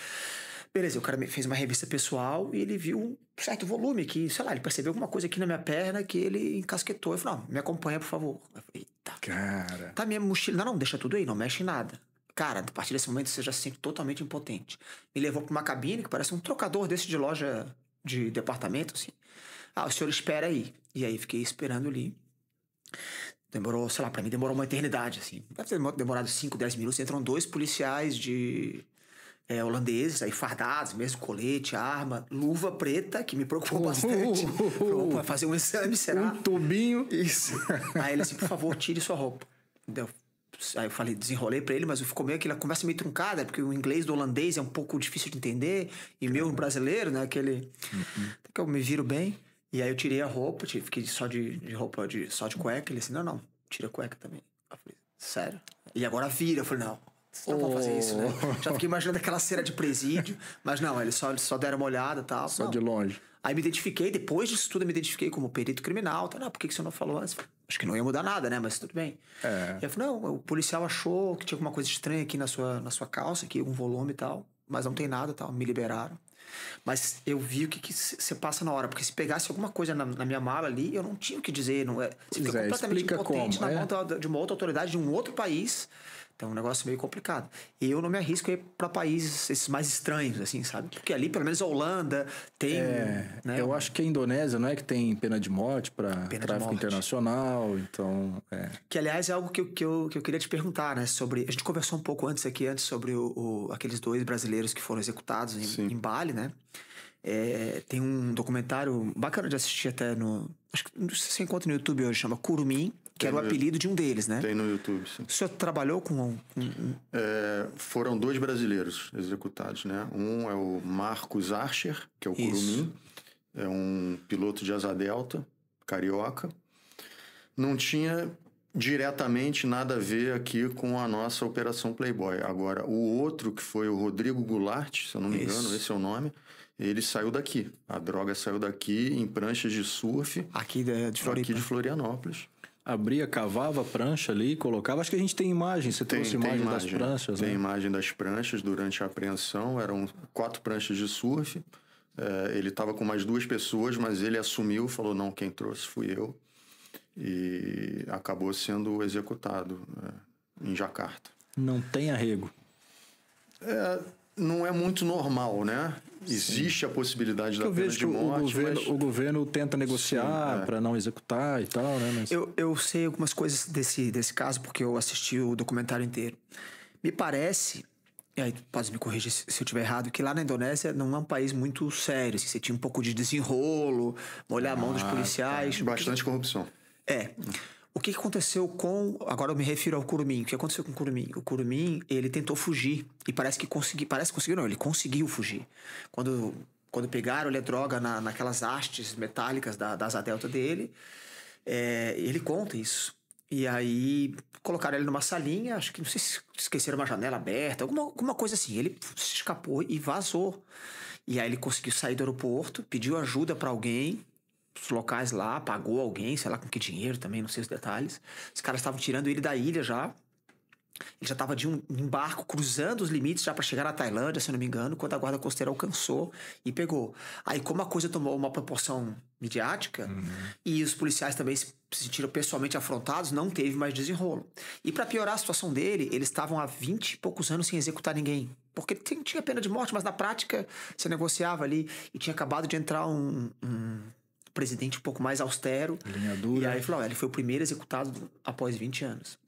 Beleza, o cara fez uma revista pessoal e ele viu um certo volume que, sei lá, ele percebeu alguma coisa aqui na minha perna que ele encasquetou. Eu falei, não, me acompanha, por favor. Eu falei, eita. Cara. Tá minha mochila. Não, deixa tudo aí, não mexe em nada. Cara, a partir desse momento você já se sente totalmente impotente. Me levou pra uma cabine que parece um trocador desse de loja de departamento, assim. O senhor espera aí. E aí fiquei esperando ali. Demorou, sei lá, pra mim demorou uma eternidade, assim. Deve ter demorado 5, 10 minutos. Entram 2 policiais holandeses, aí fardados, mesmo colete, arma, luva preta, que me preocupou bastante. Vai fazer um exame, será? Um tubinho. Isso. Aí ele assim, por favor, tire sua roupa. Aí eu falei, desenrolei pra ele, mas ficou meio aquela conversa meio truncada, porque o inglês do holandês é um pouco difícil de entender, e meu brasileiro, né, aquele... que eu me viro bem. E aí eu tirei a roupa, fiquei só de roupa, só de cueca. Ele assim, não, tira a cueca também. Eu falei, sério? E agora vira. Eu falei, não. Não vão fazer isso, né? Já fiquei imaginando aquela cena de presídio. Mas não, eles só deram uma olhada e tal. Só de longe. Aí me identifiquei, depois disso tudo eu me identifiquei como perito criminal. Tá, não, por que você não falou antes? Acho que não ia mudar nada, né? Mas tudo bem. E eu falei, não, o policial achou que tinha alguma coisa estranha aqui na sua calça, aqui, algum volume e tal. Mas não tem nada e tal, me liberaram. Mas eu vi o que você passa na hora. Porque se pegasse alguma coisa na minha mala ali, eu não tinha o que dizer. Não é, você fica completamente impotente na mão de uma outra autoridade de um outro país. Então é um negócio meio complicado. E eu não me arrisco a ir para países esses mais estranhos, assim, sabe? Porque ali, pelo menos a Holanda, tem... né? Eu acho que a Indonésia, não é que tem pena de morte para tráfico internacional, então... Que, aliás, é algo que eu queria te perguntar, né? Sobre... A gente conversou um pouco antes sobre aqueles 2 brasileiros que foram executados em Bali, né? Tem um documentário bacana de assistir até no... Acho que não sei se você encontra no YouTube hoje, chama Curumim, que era o apelido de um deles, né? Tem no YouTube, sim. O senhor trabalhou com... Foram 2 brasileiros executados, né? Um é o Marcos Archer, que é o Curumim. É um piloto de asa delta, carioca. Não tinha diretamente nada a ver aqui com a nossa Operação Playboy. Agora, o outro, que foi o Rodrigo Goulart, se eu não me engano, esse é o nome, ele saiu daqui. A droga saiu daqui em pranchas de surf. Aqui de Floripa. Aqui de Florianópolis. Abria, cavava a prancha ali, colocava. Acho que a gente tem imagem. Você trouxe imagem das pranchas, Tem né? imagem das pranchas durante a apreensão. Eram 4 pranchas de surf. Ele estava com mais 2 pessoas, mas ele assumiu, falou, não, quem trouxe fui eu. E acabou sendo executado em Jacarta. Não tem arrego. Não é muito normal, né? Existe a possibilidade da pena de morte, o governo tenta negociar para não executar e tal, né? Mas... Eu sei algumas coisas desse caso porque eu assisti o documentário inteiro. Me parece, e aí pode me corrigir se eu estiver errado, que lá na Indonésia não é um país muito sério. Assim, você tinha um pouco de desenrolo, molhar a mão dos policiais. Bastante corrupção. O que aconteceu com... Agora eu me refiro ao Curumim. O que aconteceu com o Curumim? O Curumim, ele tentou fugir. E parece que conseguiu... Parece que conseguiu, não. Ele conseguiu fugir. Quando pegaram a droga naquelas hastes metálicas da asa delta dele, ele conta isso. E aí colocaram ele numa salinha, acho que não sei se esqueceram uma janela aberta, alguma coisa assim. Ele se escapou e vazou. E aí ele conseguiu sair do aeroporto, pediu ajuda para alguém... Os locais lá, pagou alguém, sei lá com que dinheiro também, não sei os detalhes. Os caras estavam tirando ele da ilha já. Ele já estava de um barco cruzando os limites já para chegar na Tailândia, se eu não me engano, quando a guarda costeira alcançou e pegou. Aí, como a coisa tomou uma proporção midiática e os policiais também se sentiram pessoalmente afrontados, não teve mais desenrolo. E para piorar a situação dele, eles estavam há 20 e poucos anos sem executar ninguém. Porque tinha pena de morte, mas na prática você negociava ali e tinha acabado de entrar um presidente um pouco mais austero. Linha dura. E aí ele foi o primeiro executado após 20 anos.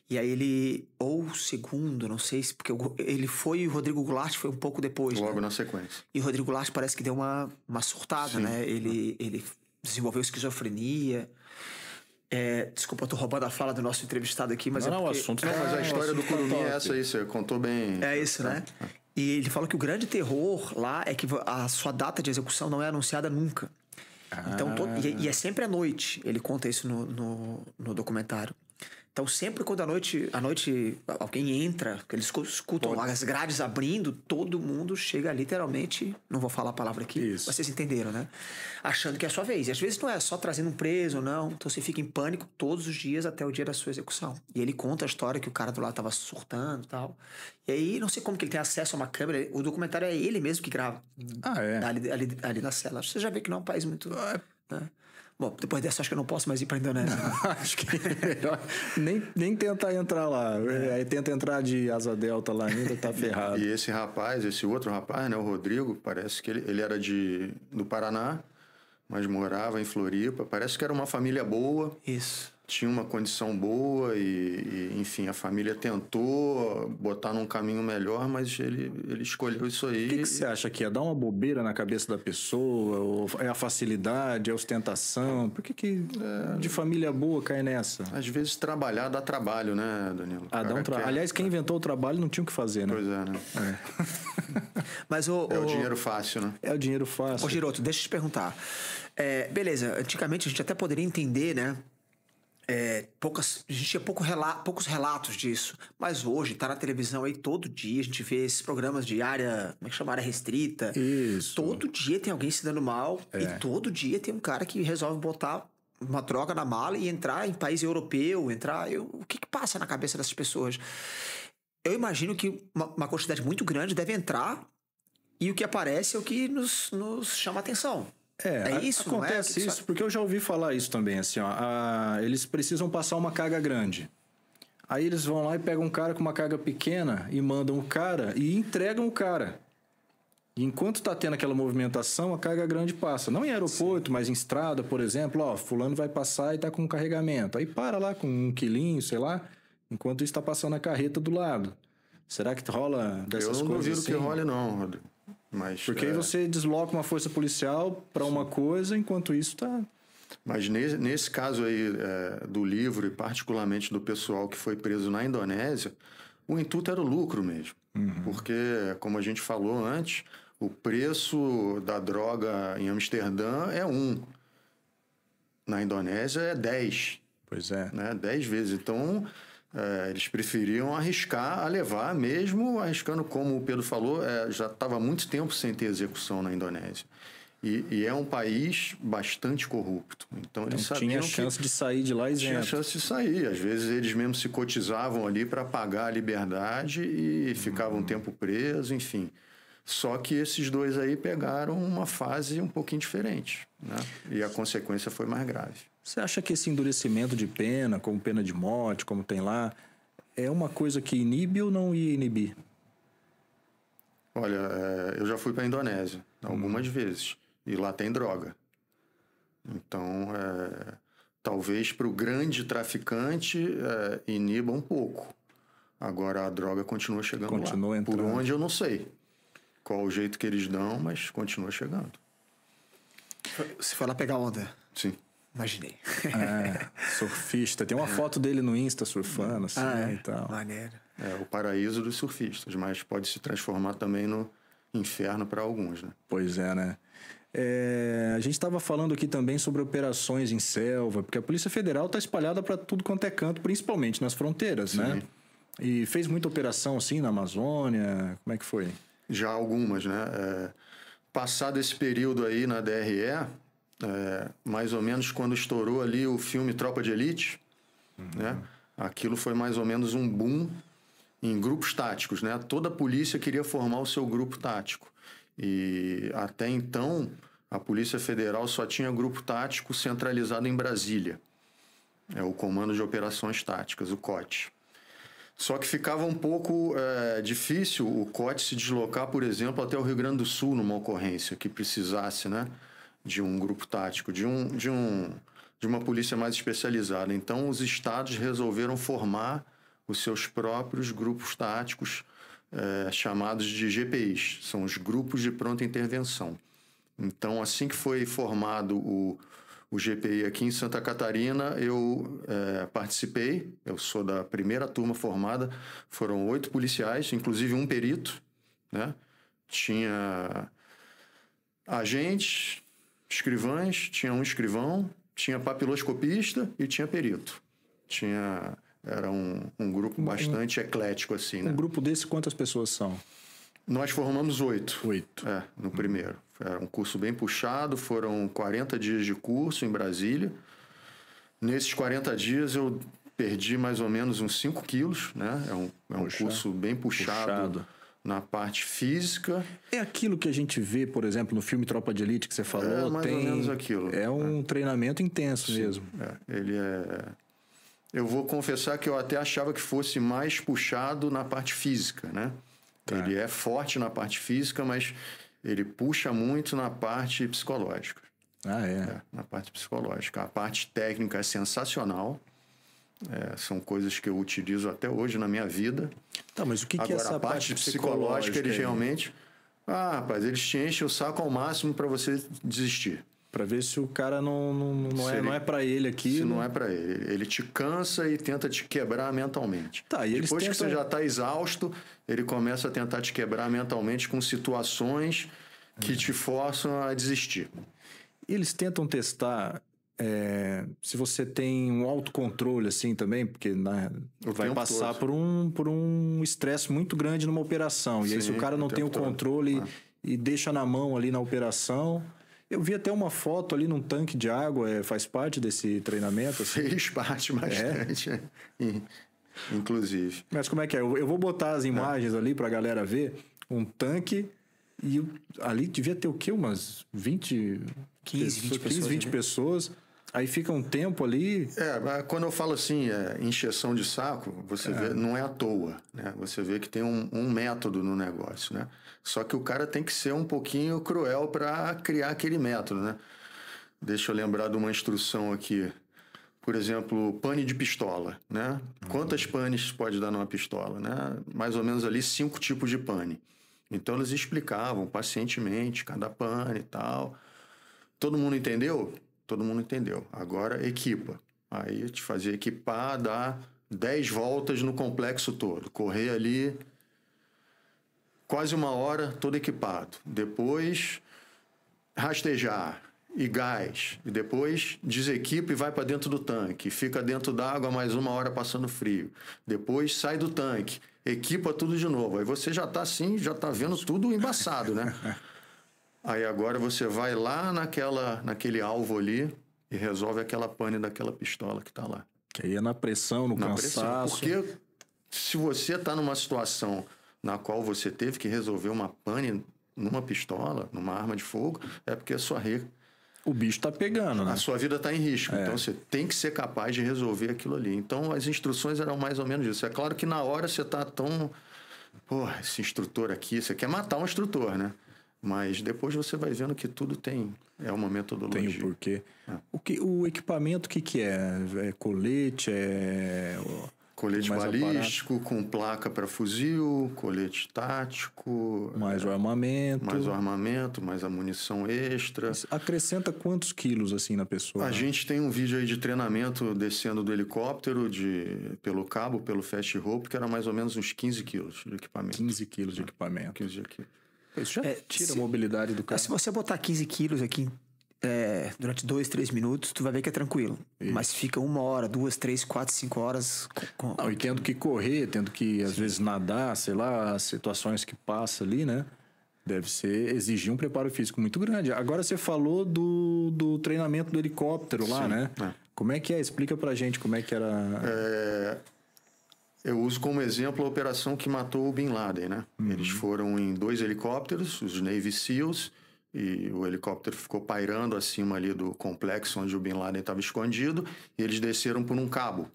E aí ele, ou o segundo, não sei se, porque ele foi e o Rodrigo Goulart foi um pouco depois. Logo né? na sequência. E o Rodrigo Goulart parece que deu uma surtada, Sim. né? Ele desenvolveu esquizofrenia. Desculpa, eu tô roubando a fala do nosso entrevistado aqui, mas não, o assunto Não, mas a história do Curumim é essa aí, você contou bem. É isso, né? E ele falou que o grande terror lá é que a sua data de execução não é anunciada nunca. Então, e é sempre à noite. Ele conta isso no documentário. Então, sempre quando à noite alguém entra, eles escutam as grades abrindo, todo mundo chega literalmente, não vou falar a palavra aqui, mas vocês entenderam, né? Achando que é a sua vez. E às vezes não é só trazendo um preso, não. Então você fica em pânico todos os dias até o dia da sua execução. E ele conta a história que o cara do lado tava surtando e tal. E aí, não sei como que ele tem acesso a uma câmera. O documentário é ele mesmo que grava. Ali na cela. Você já vê que não é um país muito... Né? Bom, depois dessa acho que eu não posso mais ir pra Indonésia. Acho que é melhor nem tentar entrar lá. Aí tenta entrar de asa delta lá ainda, tá ferrado. E esse outro rapaz, né, o Rodrigo, parece que ele era do Paraná, mas morava em Floripa. Parece que era uma família boa. Isso. Tinha uma condição boa enfim, a família tentou botar num caminho melhor, mas ele escolheu isso aí. O que você acha que ia dar uma bobeira na cabeça da pessoa? Ou é a facilidade, é a ostentação? Por que de família boa cai nessa? Às vezes trabalhar dá trabalho, né, Danilo? Aliás, quem inventou o trabalho não tinha o que fazer, né? Pois é, né? Mas o dinheiro fácil, né? É o dinheiro fácil. Ô, Giroto, deixa eu te perguntar. Beleza, antigamente a gente até poderia entender, né? A gente tinha poucos relatos disso, mas hoje tá na televisão aí todo dia, a gente vê esses programas de área, como é que chama? Área restrita. Isso. Todo dia tem alguém se dando mal e todo dia tem um cara que resolve botar uma droga na mala e entrar em país europeu, o que passa na cabeça dessas pessoas? Eu imagino que uma quantidade muito grande deve entrar e o que aparece é o que nos chama a atenção. Isso, acontece isso, porque eu já ouvi falar isso também, assim, eles precisam passar uma carga grande. Aí eles vão lá e pegam um cara com uma carga pequena e mandam o cara e entregam o cara. E enquanto tá tendo aquela movimentação, a carga grande passa. Não em aeroporto, mas em estrada, por exemplo, fulano vai passar e tá com um carregamento. Aí para lá com 1 quilinho, sei lá, enquanto isso tá passando a carreta do lado. Será que rola dessas coisas? Eu não duvido assim? que role não, Rodrigo. Mas, porque aí você desloca uma força policial para uma coisa, enquanto isso tá... Mas nesse caso aí do livro, e particularmente do pessoal que foi preso na Indonésia, o intuito era o lucro mesmo. Porque, como a gente falou antes, o preço da droga em Amsterdã é 1. Na Indonésia é 10. Pois é. Né? 10 vezes. Então, eles preferiam arriscar a levar, mesmo arriscando, como o Pedro falou, já estava há muito tempo sem ter execução na Indonésia. E é um país bastante corrupto. Então, eles sabiam tinha chance de sair de lá isento. Tinha chance de sair. Às vezes, eles mesmos se cotizavam ali para pagar a liberdade e ficavam um tempo presos, enfim. Só que esses dois aí pegaram uma fase um pouquinho diferente, né? E a consequência foi mais grave. Você acha que esse endurecimento de pena, como pena de morte, como tem lá, é uma coisa que inibe ou não ia inibir? Olha, eu já fui para a Indonésia algumas vezes. E lá tem droga. Então, talvez para o grande traficante iniba um pouco. Agora a droga continua chegando lá. Por onde eu não sei. Qual o jeito que eles dão, mas continua chegando. Você foi lá pegar onda? Sim. Imaginei. Surfista. Tem uma foto dele no Insta surfando, assim, e tal. Maneiro. É o paraíso dos surfistas, mas pode se transformar também no inferno para alguns, né? Pois é, né? A gente estava falando aqui também sobre operações em selva, porque a Polícia Federal está espalhada para tudo quanto é canto, principalmente nas fronteiras, Sim. né? E fez muita operação assim na Amazônia, como é que foi? Já algumas, né? Passado esse período aí na DRE, mais ou menos quando estourou ali o filme Tropa de Elite, né? Aquilo foi mais ou menos um boom em grupos táticos, né? Toda a polícia queria formar o seu grupo tático. E até então, a Polícia Federal só tinha grupo tático centralizado em Brasília. É o Comando de Operações Táticas, o COT. Só que ficava um pouco difícil o COT se deslocar, por exemplo, até o Rio Grande do Sul numa ocorrência que precisasse, né, de um grupo tático, de uma polícia mais especializada. Então, os estados resolveram formar os seus próprios grupos táticos, chamados de GPIs, são os Grupos de Pronta Intervenção. Então, assim que foi formado o GPI aqui em Santa Catarina, eu participei, eu sou da primeira turma formada, foram 8 policiais, inclusive um perito, né? Tinha agentes, escrivães, tinha um escrivão, tinha papiloscopista e tinha perito. Era um grupo bastante eclético, assim, né? Um grupo desse, quantas pessoas são? Nós formamos 8. 8. No primeiro. Era um curso bem puxado, foram 40 dias de curso em Brasília. Nesses 40 dias eu perdi mais ou menos uns 5 quilos, né? É um curso bem puxado na parte física. É aquilo que a gente vê, por exemplo, no filme Tropa de Elite que você falou? É mais ou menos aquilo. É um treinamento intenso. Sim, mesmo. Ele é... Eu vou confessar que eu até achava que fosse mais puxado na parte física, né? Ele é forte na parte física, mas ele puxa muito na parte psicológica. Na parte psicológica. A parte técnica é sensacional. São coisas que eu utilizo até hoje na minha vida. Tá, mas o que Agora, é essa a parte psicológica, eles realmente... rapaz, eles te enchem o saco ao máximo para você desistir. Para ver se o cara não é para ele aqui. Se não é para ele. Ele te cansa e tenta te quebrar mentalmente. Tá, e depois que você já está exausto, ele começa a tentar te quebrar mentalmente com situações que te forçam a desistir. Eles tentam testar se você tem um autocontrole assim também, porque vai passar por um estresse muito grande numa operação. Sim, e aí se o cara não tem o controle e deixa na mão ali na operação... Eu vi até uma foto ali num tanque de água, faz parte desse treinamento? Assim? Fez parte bastante, inclusive. Mas como é que é? Eu vou botar as imagens ali pra galera ver. Um tanque e ali devia ter o quê? Umas 20... 20 pessoas. Aí fica um tempo ali... Quando eu falo assim, encheção de saco, você vê, não é à toa, né? Você vê que tem um método no negócio, né? Só que o cara tem que ser um pouquinho cruel para criar aquele método, né? Deixa eu lembrar de uma instrução aqui. Por exemplo, pane de pistola, né? Quantas panes pode dar numa pistola, né? Mais ou menos ali 5 tipos de pane. Então eles explicavam pacientemente cada pane e tal. Todo mundo entendeu? Todo mundo entendeu. Agora equipa. Aí te fazia equipar, dar 10 voltas no complexo todo. Correr ali quase 1 hora todo equipado. Depois rastejar e gás. E depois desequipa e vai para dentro do tanque. Fica dentro d'água mais 1 hora passando frio. Depois sai do tanque. Equipa tudo de novo. Aí você já está assim, já está vendo tudo embaçado, né? Aí agora você vai lá naquele alvo ali e resolve aquela pane daquela pistola que está lá. Que aí é na pressão, no cansaço. Porque se você está numa situação na qual você teve que resolver uma pane numa pistola, numa arma de fogo, é porque o bicho tá pegando, né? A sua vida está em risco. É. Então você tem que ser capaz de resolver aquilo ali. Então as instruções eram mais ou menos isso. É claro que na hora você está tão... Pô, esse instrutor aqui, você quer matar um instrutor, né? Mas depois você vai vendo que tudo é uma metodologia. Tem o porquê. O equipamento, o que é? É colete? Colete balístico, com placa para fuzil, colete tático. Mais o armamento. Mais a munição extra. Acrescenta quantos quilos, assim, na pessoa? A gente tem um vídeo aí de treinamento descendo do helicóptero, pelo cabo, pelo fast rope, que era mais ou menos uns 15 quilos de equipamento. 15 quilos de equipamento. 15 quilos. Isso já tira a mobilidade do carro. Se você botar 15 quilos aqui durante 2, 3 minutos, tu vai ver que é tranquilo. Isso. Mas fica 1 hora, 2, 3, 4, 5 horas... Não, e tendo que correr, tendo que, às vezes, nadar, sei lá, as situações que passa ali, né? Deve exigir um preparo físico muito grande. Agora você falou do treinamento do helicóptero lá, né? Como é que é? Explica pra gente como é que era... Eu uso como exemplo a operação que matou o Bin Laden, né? Eles foram em 2 helicópteros, os Navy SEALs, e o helicóptero ficou pairando acima ali do complexo onde o Bin Laden estava escondido, e eles desceram por um cabo.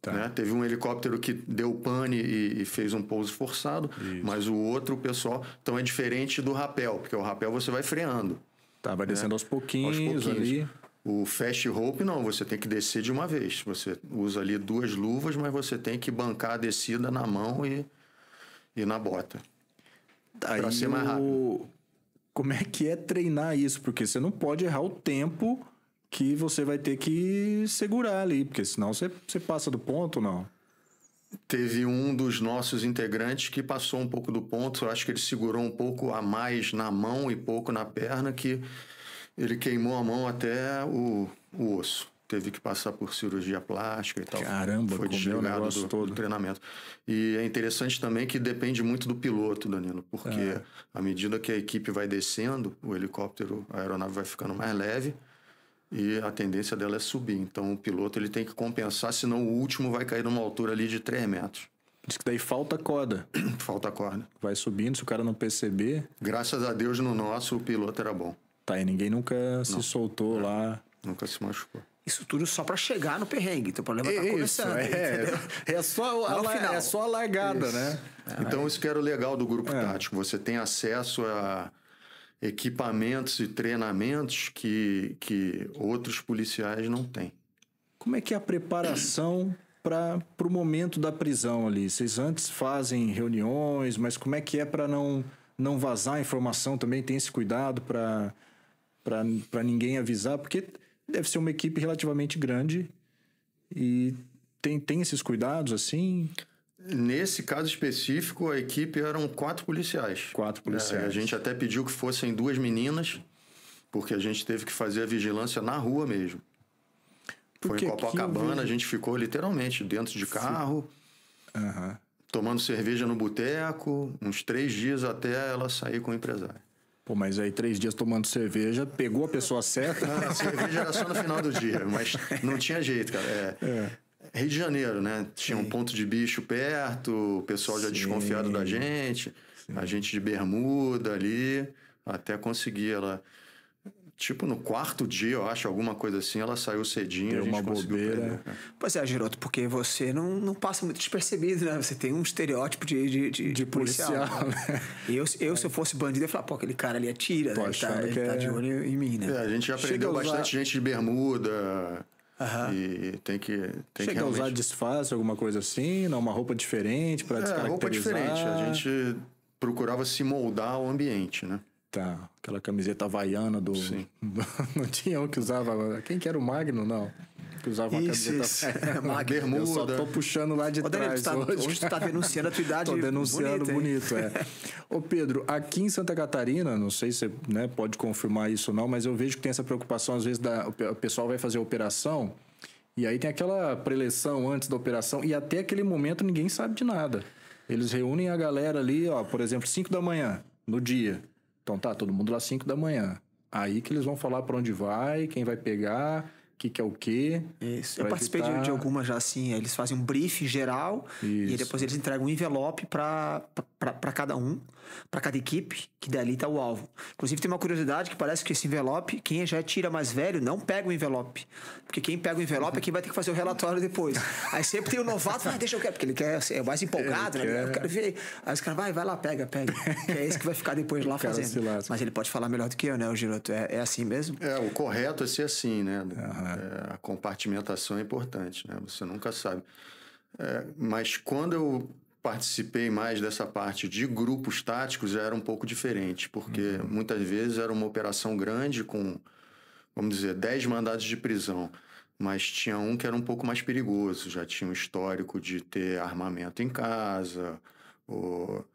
Né? Teve um helicóptero que deu pane e fez um pouso forçado, mas o outro, o pessoal... Então é diferente do rapel, porque o rapel você vai freando. Vai descendo aos pouquinhos ali... O fast rope, não, você tem que descer de uma vez. Você usa ali 2 luvas, mas você tem que bancar a descida na mão e na bota. Para ser mais rápido. Como é que é treinar isso? Porque você não pode errar o tempo que você vai ter que segurar ali, porque senão você passa do ponto, não? Teve um dos nossos integrantes que passou um pouco do ponto. Eu acho que ele segurou um pouco a mais na mão e pouco na perna, que... Ele queimou a mão até o osso. Teve que passar por cirurgia plástica e tal. Caramba, foi desligado do treinamento. E é interessante também que depende muito do piloto, Danilo, porque à medida que a equipe vai descendo, o helicóptero, a aeronave vai ficando mais leve e a tendência dela é subir. Então o piloto ele tem que compensar, senão o último vai cair numa altura ali de 3 metros. Diz que daí falta corda. Falta corda. Vai subindo, se o cara não perceber... Graças a Deus no nosso o piloto era bom. E ninguém nunca se soltou lá. Nunca se machucou. Isso tudo só para chegar no perrengue. Então o problema tá começando. É só a largada, né? Então isso que era o legal do grupo tático. Você tem acesso a equipamentos e treinamentos que outros policiais não têm. Como é que é a preparação para o momento da prisão ali? Vocês antes fazem reuniões, mas como é que é para não vazar a informação também? Tem esse cuidado para ninguém avisar? Porque deve ser uma equipe relativamente grande e tem esses cuidados assim? Nesse caso específico, a equipe eram 4 policiais. 4 policiais. A gente até pediu que fossem 2 meninas, porque a gente teve que fazer a vigilância na rua mesmo. Foi em Copacabana, a gente ficou literalmente dentro de carro, tomando cerveja no boteco, uns 3 dias até ela sair com o empresário. Pô, mas aí 3 dias tomando cerveja, pegou a pessoa certa? A cerveja era só no final do dia, mas não tinha jeito, cara. Rio de Janeiro, né? Tinha um ponto de bicho perto, o pessoal já desconfiado da gente, a gente de bermuda ali, até conseguir ela... Tipo, no 4º dia, eu acho, alguma coisa assim, ela saiu cedinho. Deu uma bobeira. Pois é, Giroto, porque você não passa muito despercebido, né? Você tem um estereótipo de policial. Né? Se eu fosse bandido, eu ia falar, pô, aquele cara ali atira, né? Ele tá de olho em mim, né? A gente já aprendeu bastante gente de bermuda. E tem que Chega a usar disfarce, alguma coisa assim, não, uma roupa diferente para descaracterizar. Roupa diferente. A gente procurava se moldar ao ambiente, né? Aquela camiseta havaiana do... Não tinha um que usava... Quem que era o Magno? Não. que usavam a camiseta bermuda. Eu só tô puxando lá de trás hoje tu tá denunciando a tua idade. Tô denunciando bonito, bonita, Ô Pedro, aqui em Santa Catarina, não sei se você, né, pode confirmar isso ou não, mas eu vejo que tem essa preocupação, às vezes, o pessoal vai fazer a operação e aí tem aquela preleção antes da operação e até aquele momento ninguém sabe de nada. Eles reúnem a galera ali, ó, por exemplo, 5 da manhã, no dia. Então tá, todo mundo lá 5 da manhã. Aí que eles vão falar para onde vai, quem vai pegar, o que é o quê. Isso. Eu participei de algumas já assim. Eles fazem um briefing geral e depois eles entregam um envelope para cada um, para cada equipe, que dali tá o alvo. Inclusive tem uma curiosidade que parece que esse envelope, quem já tira mais velho, não pega o envelope. Porque quem pega o envelope é quem vai ter que fazer o relatório depois. Aí sempre tem o novato, deixa eu quero, porque ele quer ser mais empolgado, né? Eu quero ver. Aí os caras, vai lá, pega. Que é esse que vai ficar depois lá fazendo. Mas ele pode falar melhor do que eu, né, o Giroto? É assim mesmo? O correto é ser assim, né? A compartimentação é importante, né? Você nunca sabe. Mas quando eu participei mais dessa parte de grupos táticos, já era um pouco diferente, porque muitas vezes era uma operação grande com, vamos dizer, 10 mandados de prisão, mas tinha um que era um pouco mais perigoso, já tinha um histórico de ter armamento em casa, ou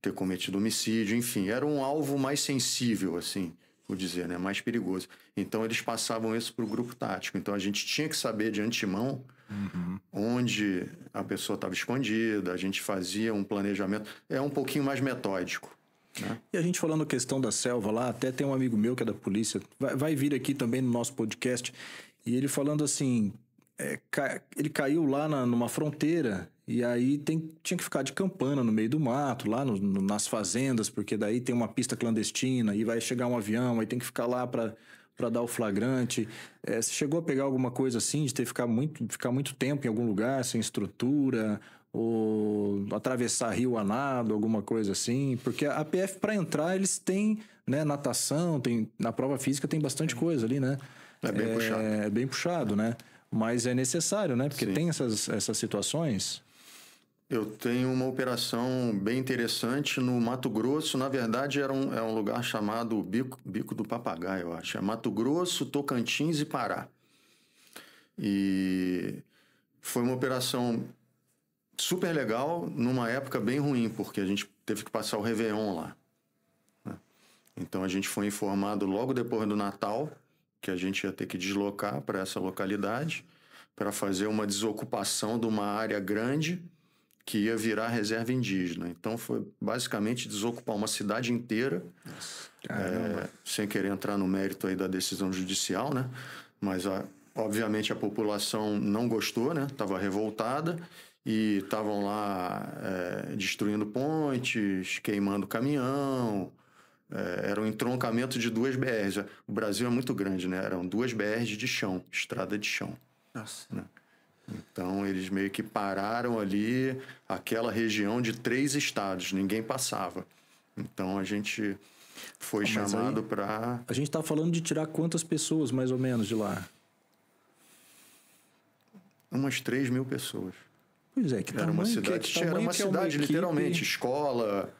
ter cometido homicídio, enfim, era um alvo mais sensível, assim, vou dizer, né? Mais perigoso. Então eles passavam isso para o grupo tático. Então a gente tinha que saber de antemão onde a pessoa estava escondida, a gente fazia um planejamento. É um pouquinho mais metódico, né? E a gente falando questão da selva lá, até tem um amigo meu que é da polícia, vai vir aqui também no nosso podcast, e ele falando assim, ele caiu lá numa fronteira, e aí tinha que ficar de campana no meio do mato, lá nas fazendas, porque daí tem uma pista clandestina, e vai chegar um avião, aí tem que ficar lá para dar o flagrante. Você chegou a pegar alguma coisa assim, de ter ficar muito tempo em algum lugar, sem estrutura, ou atravessar rio a nado, alguma coisa assim? Porque a PF, para entrar, eles têm, né, natação, na prova física tem bastante coisa ali, né? É bem puxado. É bem puxado, né? Mas é necessário, né? Porque tem essas situações. Eu tenho uma operação bem interessante no Mato Grosso. Na verdade, é um lugar chamado Bico do Papagaio, eu acho. É Mato Grosso, Tocantins e Pará. E foi uma operação super legal numa época bem ruim, porque a gente teve que passar o Réveillon lá, né? Então a gente foi informado logo depois do Natal que a gente ia ter que deslocar para essa localidade para fazer uma desocupação de uma área grande que ia virar reserva indígena. Então foi basicamente desocupar uma cidade inteira, sem querer entrar no mérito aí da decisão judicial, né? Mas obviamente a população não gostou, né? Estava revoltada e estavam lá destruindo pontes, queimando caminhão. Era um entroncamento de 2 BRs. O Brasil é muito grande, né? Eram 2 BRs de chão, estrada de chão. Nossa. Né? Então, eles meio que pararam ali aquela região de 3 estados, ninguém passava. Então, a gente foi chamado para... A gente está falando de tirar quantas pessoas, mais ou menos, de lá? Umas 3 mil pessoas. Pois é, que era tamanho, uma cidade, era uma cidade literalmente, escola,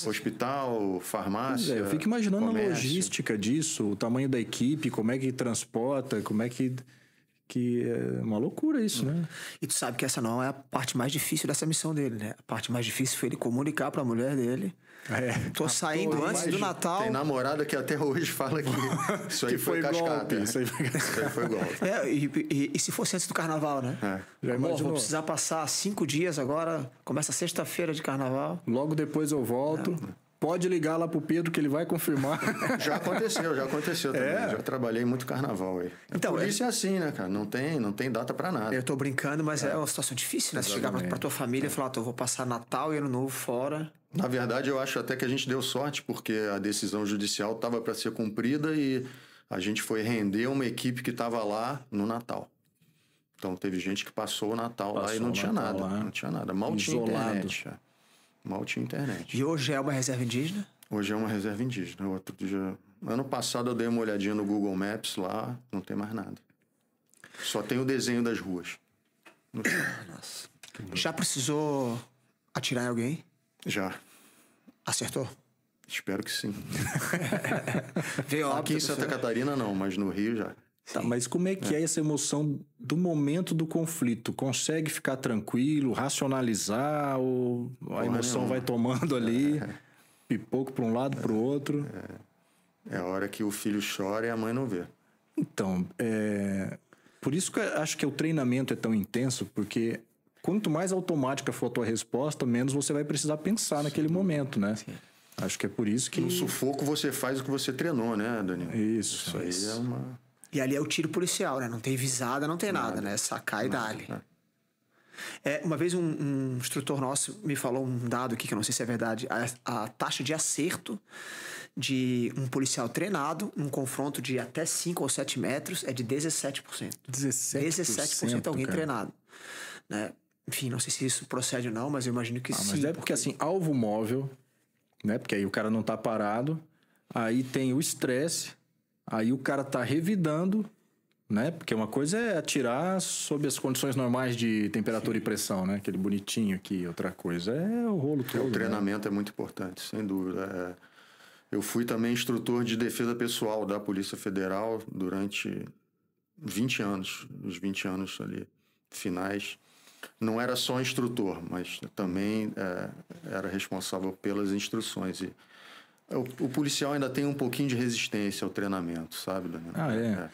hospital, farmácia. Eu fico imaginando comércio. A logística disso, o tamanho da equipe, como é que transporta, como é que é uma loucura isso, né? E tu sabe que essa não é a parte mais difícil dessa missão dele, né? A parte mais difícil foi ele comunicar pra mulher dele. Tô saindo antes do Natal. Tem namorada que até hoje fala que isso aí foi cascata. Isso aí foi golpe. E se fosse antes do carnaval, né? Já imaginou? Vou precisar passar 5 dias agora, começa sexta-feira de carnaval. Logo depois eu volto. Pode ligar lá pro Pedro que ele vai confirmar. Já aconteceu também. Já trabalhei muito carnaval aí. Então, polícia é assim, né, cara? Não tem data pra nada. Eu tô brincando, mas é uma situação difícil, né? Você chegar pra tua família e falar, vou passar Natal e Ano Novo fora. Na verdade, eu acho até que a gente deu sorte, porque a decisão judicial estava para ser cumprida e a gente foi render uma equipe que estava lá no Natal. Então, teve gente que passou o Natal lá e não tinha nada. Não tinha nada. Mal tinha internet. Mal tinha internet. E hoje é uma reserva indígena? Hoje é uma reserva indígena. Ano passado eu dei uma olhadinha no Google Maps lá, não tem mais nada. Só tem o desenho das ruas. Nossa. Já precisou atirar em alguém? Já. Acertou? Espero que sim. Veio Aqui em Santa Catarina não, mas no Rio já. Tá, mas como é que é essa emoção do momento do conflito? Consegue ficar tranquilo, racionalizar, ou a emoção vai tomando ali, pipoco para um lado, para o outro? É a hora que o filho chora e a mãe não vê. Então, por isso que eu acho que o treinamento é tão intenso, porque quanto mais automática for a tua resposta, menos você vai precisar pensar naquele momento, né? Sim. Acho que é por isso que... No sufoco você faz o que você treinou, né, Danilo? Isso aí é uma... E ali é o tiro policial, né? Não tem visada, não tem nada, né? Sacar e dá-lhe. Uma vez um instrutor nosso me falou um dado aqui, que eu não sei se é verdade. A taxa de acerto de um policial treinado num confronto de até 5 ou 7 metros é de 17%. 17% alguém cara. Treinado. Né? Enfim, não sei se isso procede ou não, mas eu imagino que sim. Mas é porque assim, alvo móvel, né? Porque aí o cara não tá parado, aí tem o estresse, aí o cara tá revidando, né? Porque uma coisa é atirar sob as condições normais de temperatura e pressão, né? Aquele bonitinho aqui. Outra coisa é o rolo todo. O treinamento é muito importante, sem dúvida. Eu fui também instrutor de defesa pessoal da Polícia Federal durante 20 anos, os 20 anos ali finais. Não era só instrutor, mas também era responsável pelas instruções. E o policial ainda tem um pouquinho de resistência ao treinamento, sabe, Daniel?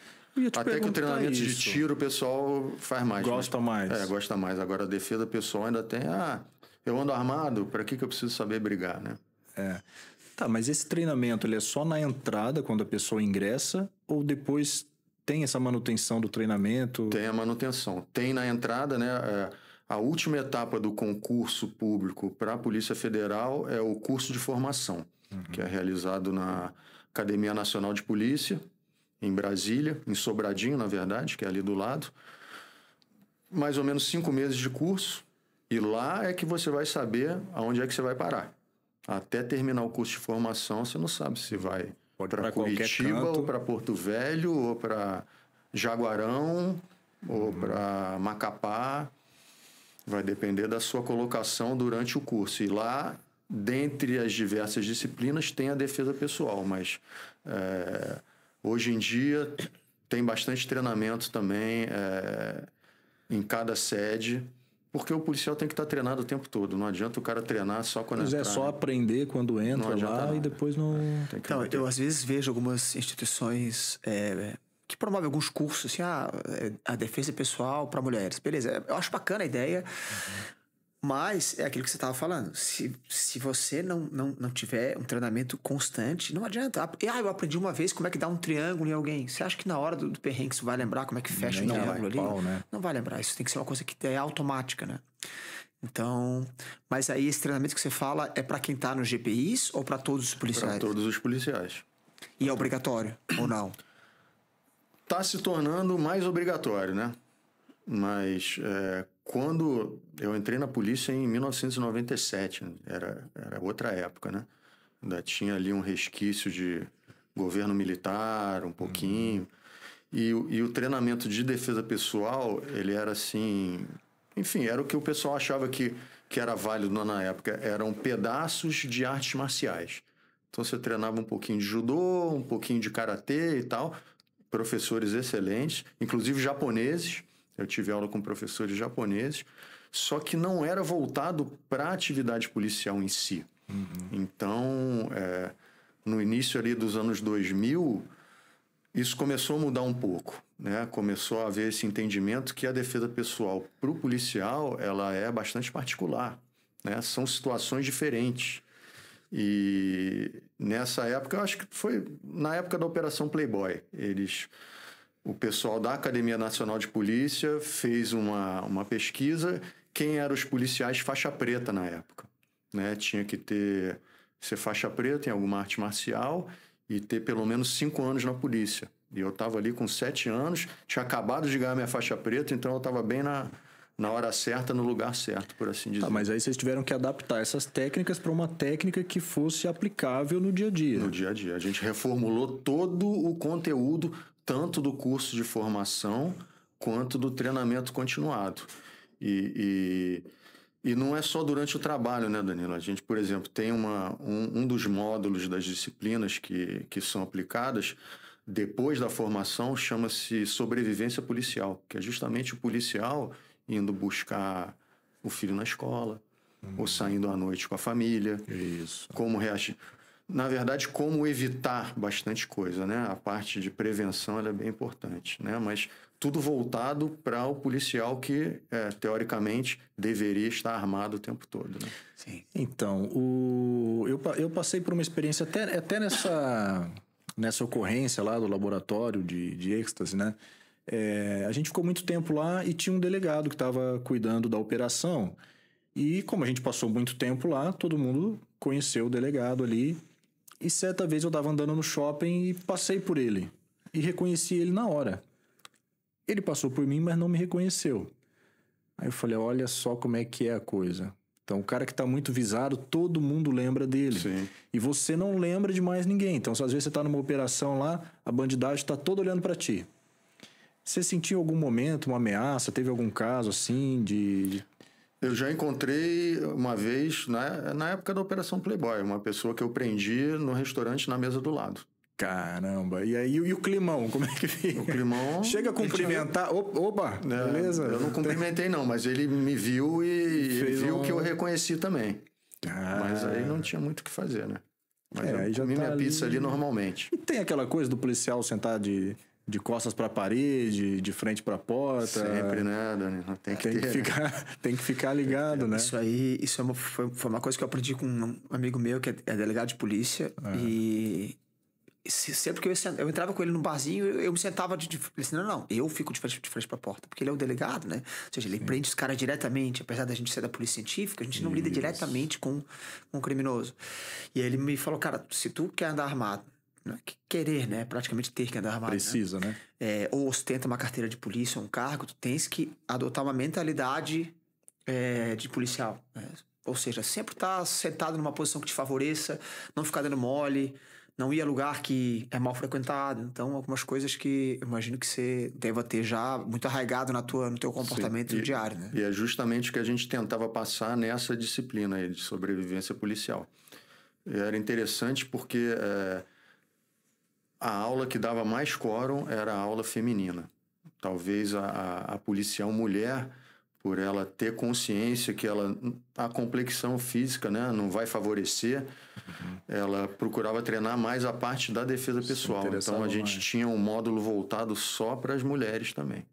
Até que o treinamento de tiro o pessoal faz mais. Gosta mais. Gosta mais. Agora a defesa pessoal ainda tem... eu ando armado, para que eu preciso saber brigar, né? Tá, mas esse treinamento ele é só na entrada, quando a pessoa ingressa, ou depois tem essa manutenção do treinamento? Tem a manutenção. Tem na entrada, né? A última etapa do concurso público para a Polícia Federal é o curso de formação, que é realizado na Academia Nacional de Polícia, em Brasília, em Sobradinho, na verdade, que é ali do lado. Mais ou menos 5 meses de curso, e lá é que você vai saber aonde é que você vai parar. Até terminar o curso de formação, você não sabe se vai para Curitiba, ou para Porto Velho, ou para Jaguarão, ou para Macapá. Vai depender da sua colocação durante o curso. E lá, dentre as diversas disciplinas, tem a defesa pessoal. Mas hoje em dia tem bastante treinamento também em cada sede. Porque o policial tem que estar treinado o tempo todo. Não adianta o cara treinar só quando entrar. Mas é só aprender quando entra lá e depois não... Então, eu às vezes vejo algumas instituições que promovem alguns cursos, assim, a defesa pessoal para mulheres. Beleza, eu acho bacana a ideia, mas é aquilo que você estava falando. Se você não tiver um treinamento constante, não adianta. Eu aprendi uma vez como é que dá um triângulo em alguém. Você acha que na hora do perrengue você vai lembrar como é que fecha um triângulo ali? Né? Não vai lembrar. Isso tem que ser uma coisa que é automática, né? Então, mas aí esse treinamento que você fala é para quem tá nos GPIs ou para todos os policiais? Para todos os policiais. E é obrigatório ou não? Tá se tornando mais obrigatório, né? Mas quando eu entrei na polícia em 1997, era outra época, né? Ainda tinha ali um resquício de governo militar, um pouquinho. E o treinamento de defesa pessoal, ele era assim... Enfim, era o que o pessoal achava que era válido na época. Eram pedaços de artes marciais. Então você treinava um pouquinho de judô, um pouquinho de karatê e tal. Professores excelentes, inclusive japoneses. Eu tive aula com professores japoneses. Só que não era voltado para a atividade policial em si. Então, no início ali dos anos 2000, isso começou a mudar um pouco, né? Começou a haver esse entendimento que a defesa pessoal para o policial ela é bastante particular, né? São situações diferentes. E nessa época, eu acho que foi na época da Operação Playboy, o pessoal da Academia Nacional de Polícia fez uma pesquisa quem eram os policiais faixa preta na época, né? Tinha que ser faixa preta em alguma arte marcial e ter pelo menos 5 anos na polícia. E eu estava ali com 7 anos, tinha acabado de ganhar minha faixa preta, então eu estava bem na hora certa, no lugar certo, por assim dizer. Mas aí vocês tiveram que adaptar essas técnicas para uma técnica que fosse aplicável no dia a dia. No dia a dia. A gente reformulou todo o conteúdo, tanto do curso de formação quanto do treinamento continuado. E não é só durante o trabalho, né, Danilo? A gente, por exemplo, tem um dos módulos das disciplinas que são aplicadas depois da formação, chama-se sobrevivência policial, que é justamente o policial indo buscar o filho na escola, ou saindo à noite com a família. Isso. Como reagir. Na verdade, como evitar bastante coisa, né? A parte de prevenção ela é bem importante, né? Mas tudo voltado para o policial que, teoricamente, deveria estar armado o tempo todo, né? Sim. Então, eu passei por uma experiência até nessa ocorrência lá do laboratório de êxtase, né? A gente ficou muito tempo lá e tinha um delegado que estava cuidando da operação. E como a gente passou muito tempo lá, todo mundo conheceu o delegado ali. E certa vez eu estava andando no shopping e passei por ele. E reconheci ele na hora. Ele passou por mim, mas não me reconheceu. Aí eu falei, olha só como é que é a coisa. Então, o cara que está muito visado, todo mundo lembra dele. Sim. E você não lembra de mais ninguém. Então, às vezes você está numa operação lá, a bandidagem está toda olhando para ti. Você sentiu algum momento, uma ameaça? Teve algum caso assim de... Eu já encontrei uma vez, na época da Operação Playboy, uma pessoa que eu prendi no restaurante na mesa do lado. Caramba, e aí e o climão, como é que fica? O climão... Chega a cumprimentar, opa, beleza? Eu não cumprimentei não, mas ele me viu e viu que eu reconheci também. Mas aí não tinha muito o que fazer, né? Mas eu já comi tá minha pizza ali normalmente. E tem aquela coisa do policial sentar de costas para a parede, de frente para a porta. Sempre, né, Dani? Tem que ficar ligado, né? Foi uma coisa que eu aprendi com um amigo meu que é delegado de polícia. E sempre que eu entrava com ele no barzinho, eu me sentava ele disse, não, eu fico de frente pra porta, porque ele é o delegado, né? Ou seja, ele prende os caras diretamente, apesar da gente ser da polícia científica, a gente não lida diretamente com um criminoso. E aí ele me falou, cara, se tu quer andar armado, querer, né? Praticamente ter que andar armado. Precisa, né? Ou ostenta uma carteira de polícia, um cargo, tu tens que adotar uma mentalidade de policial. Né? Ou seja, sempre estar sentado numa posição que te favoreça, não ficar dando mole, não ir a lugar que é mal frequentado. Então, algumas coisas que eu imagino que você deva ter já muito arraigado no teu comportamento diário, né? E é justamente o que a gente tentava passar nessa disciplina aí de sobrevivência policial. E era interessante porque a aula que dava mais quórum era a aula feminina. Talvez a policial mulher, por ela ter consciência que a complexão física, né, não vai favorecer, ela procurava treinar mais a parte da defesa pessoal. Então a gente tinha um módulo voltado só para as mulheres também.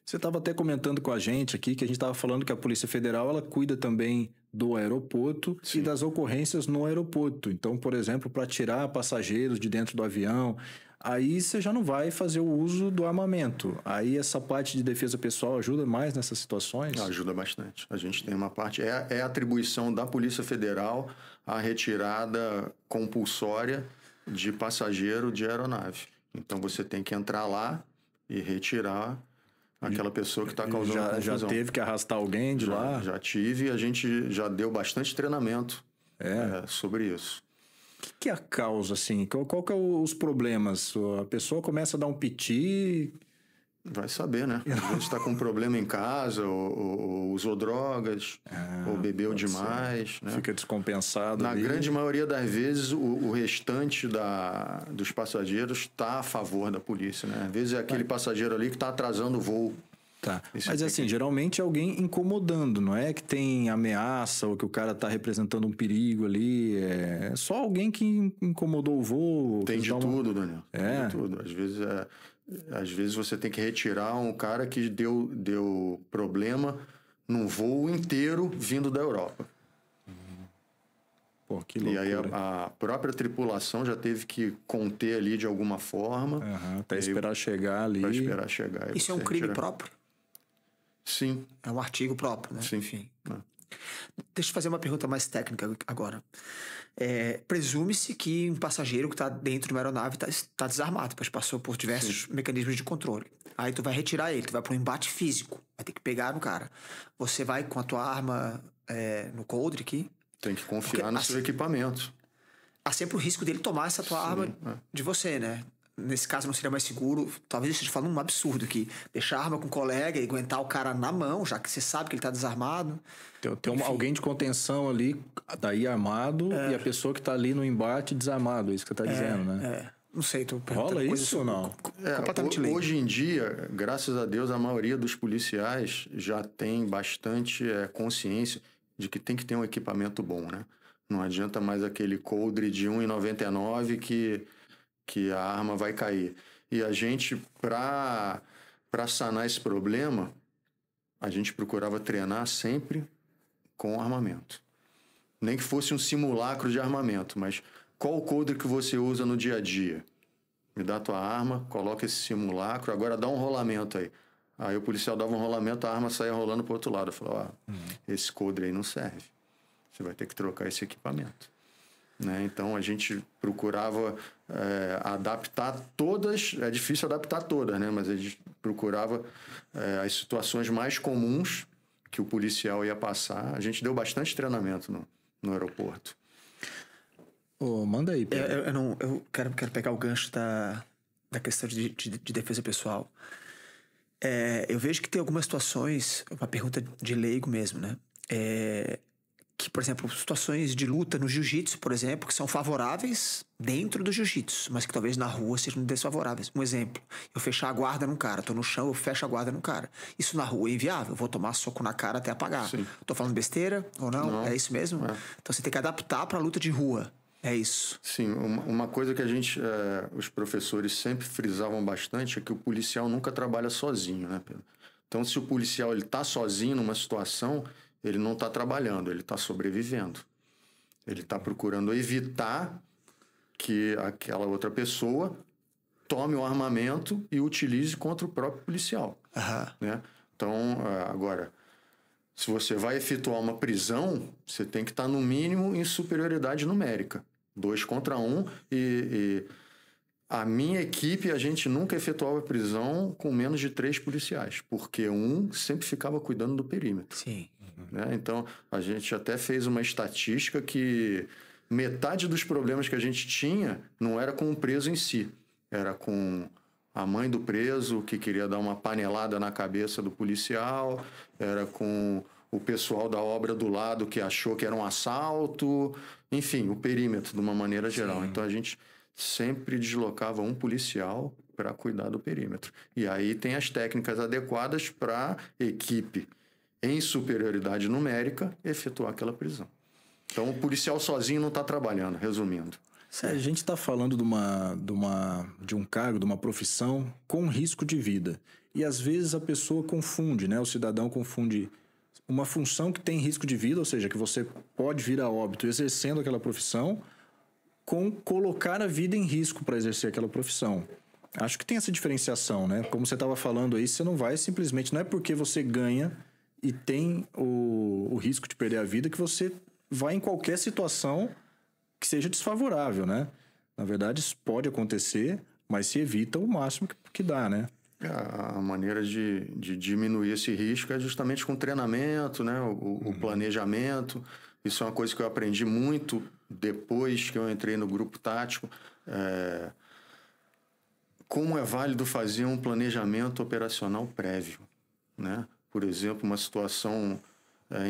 Você estava até comentando com a gente aqui que a gente estava falando que a Polícia Federal ela cuida também do aeroporto e das ocorrências no aeroporto. Então, por exemplo, para tirar passageiros de dentro do avião, aí você já não vai fazer o uso do armamento. Aí essa parte de defesa pessoal ajuda mais nessas situações? Ajuda bastante. A gente tem uma parte... É atribuição da Polícia Federal a retirada compulsória de passageiro de aeronave. Então, você tem que entrar lá e retirar aquela pessoa que está causando confusão. Já teve que arrastar alguém de lá? Já tive e a gente já deu bastante treinamento sobre isso. O que é a causa, assim? Qual que é os problemas? A pessoa começa a dar um piti... Vai saber, né? Às vezes está com um problema em casa, ou usou drogas, ou bebeu demais. Né? Fica descompensado. Na grande maioria das vezes, o restante dos passageiros está a favor da polícia. Né? Às vezes é aquele passageiro ali que está atrasando o voo. Tá. Mas assim, geralmente é alguém incomodando, não é que tem ameaça ou que o cara está representando um perigo ali. É só alguém que incomodou o voo. Tem de tudo, Daniel. Tem de tudo. Às vezes você tem que retirar um cara que deu problema num voo inteiro vindo da Europa. Pô, que loucura. E aí a própria tripulação já teve que conter ali de alguma forma. Até esperar chegar ali. Para esperar chegar. Isso é um crime próprio? Sim. É um artigo próprio, né? Sim. Enfim. Deixa eu fazer uma pergunta mais técnica agora. Presume-se que um passageiro que está dentro de uma aeronave está desarmado, pois passou por diversos mecanismos de controle. Aí tu vai retirar ele, tu vai para um embate físico, vai ter que pegar no cara. Você vai com a tua arma no coldre aqui. Tem que confiar no seu equipamento. Há sempre o risco dele tomar essa tua arma de você, né? Nesse caso não seria mais seguro, talvez eu esteja falando um absurdo aqui, deixar a arma com um colega e aguentar o cara na mão, já que você sabe que ele está desarmado. Tem alguém de contenção ali, daí armado, e a pessoa que está ali no embate desarmado, é isso que você está dizendo, né? Não sei, tô Rola perguntando isso ou não? completamente leigo. Hoje em dia, graças a Deus, a maioria dos policiais já tem bastante consciência de que tem que ter um equipamento bom, né? Não adianta mais aquele coldre de R$1,99 que a arma vai cair. E a gente, para sanar esse problema, a gente procurava treinar sempre com armamento. Nem que fosse um simulacro de armamento, mas qual o coldre que você usa no dia a dia? Me dá a tua arma, coloca esse simulacro, agora dá um rolamento aí. Aí o policial dava um rolamento, a arma saía rolando para o outro lado. Eu falava, esse coldre aí não serve. Você vai ter que trocar esse equipamento. Né? Então a gente procurava adaptar todas, é difícil adaptar todas, né? Mas a gente procurava as situações mais comuns que o policial ia passar. A gente deu bastante treinamento no aeroporto. Manda aí, Pedro. Eu quero pegar o gancho da questão de defesa pessoal. Eu vejo que tem algumas situações, uma pergunta de leigo mesmo, né? Que, por exemplo, situações de luta no jiu-jitsu, por exemplo, que são favoráveis dentro do jiu-jitsu, mas que talvez na rua sejam desfavoráveis. Um exemplo, eu fechar a guarda num cara, tô no chão, eu fecho a guarda num cara. Isso na rua é inviável, eu vou tomar soco na cara até apagar. Sim. Tô falando besteira ou não? Não. É isso mesmo? Então você tem que adaptar para a luta de rua. É isso. Sim, uma coisa que os professores sempre frisavam bastante é que o policial nunca trabalha sozinho, né, Pedro? Então, se o policial ele tá sozinho numa situação, ele não está trabalhando, ele está sobrevivendo. Ele está procurando evitar que aquela outra pessoa tome o armamento e utilize contra o próprio policial. Né? Então, agora, se você vai efetuar uma prisão, você tem que estar, no mínimo, em superioridade numérica. 2 contra 1 e a minha equipe, a gente nunca efetuava prisão com menos de 3 policiais, porque um sempre ficava cuidando do perímetro. Sim. Né? Então, a gente até fez uma estatística que metade dos problemas que a gente tinha não era com o preso em si, era com a mãe do preso que queria dar uma panelada na cabeça do policial, era com o pessoal da obra do lado que achou que era um assalto, enfim, o perímetro de uma maneira geral. Sim. Então a gente sempre deslocava um policial para cuidar do perímetro. E aí tem as técnicas adequadas para a equipe em superioridade numérica efetuar aquela prisão. Então o policial sozinho não está trabalhando, resumindo. A gente está falando de um cargo, de uma profissão com risco de vida. E às vezes a pessoa confunde, né? O cidadão confunde uma função que tem risco de vida, ou seja, que você pode vir a óbito exercendo aquela profissão, com colocar a vida em risco para exercer aquela profissão. Acho que tem essa diferenciação, né? Como você estava falando aí, você não vai simplesmente... Não é porque você ganha e tem o risco de perder a vida que você vai em qualquer situação que seja desfavorável, né? Na verdade, isso pode acontecer, mas se evita o máximo que dá, né? A maneira de diminuir esse risco é justamente com treinamento, né? O planejamento. Isso é uma coisa que eu aprendi muito depois que eu entrei no grupo tático. Como é válido fazer um planejamento operacional prévio, né? Por exemplo, uma situação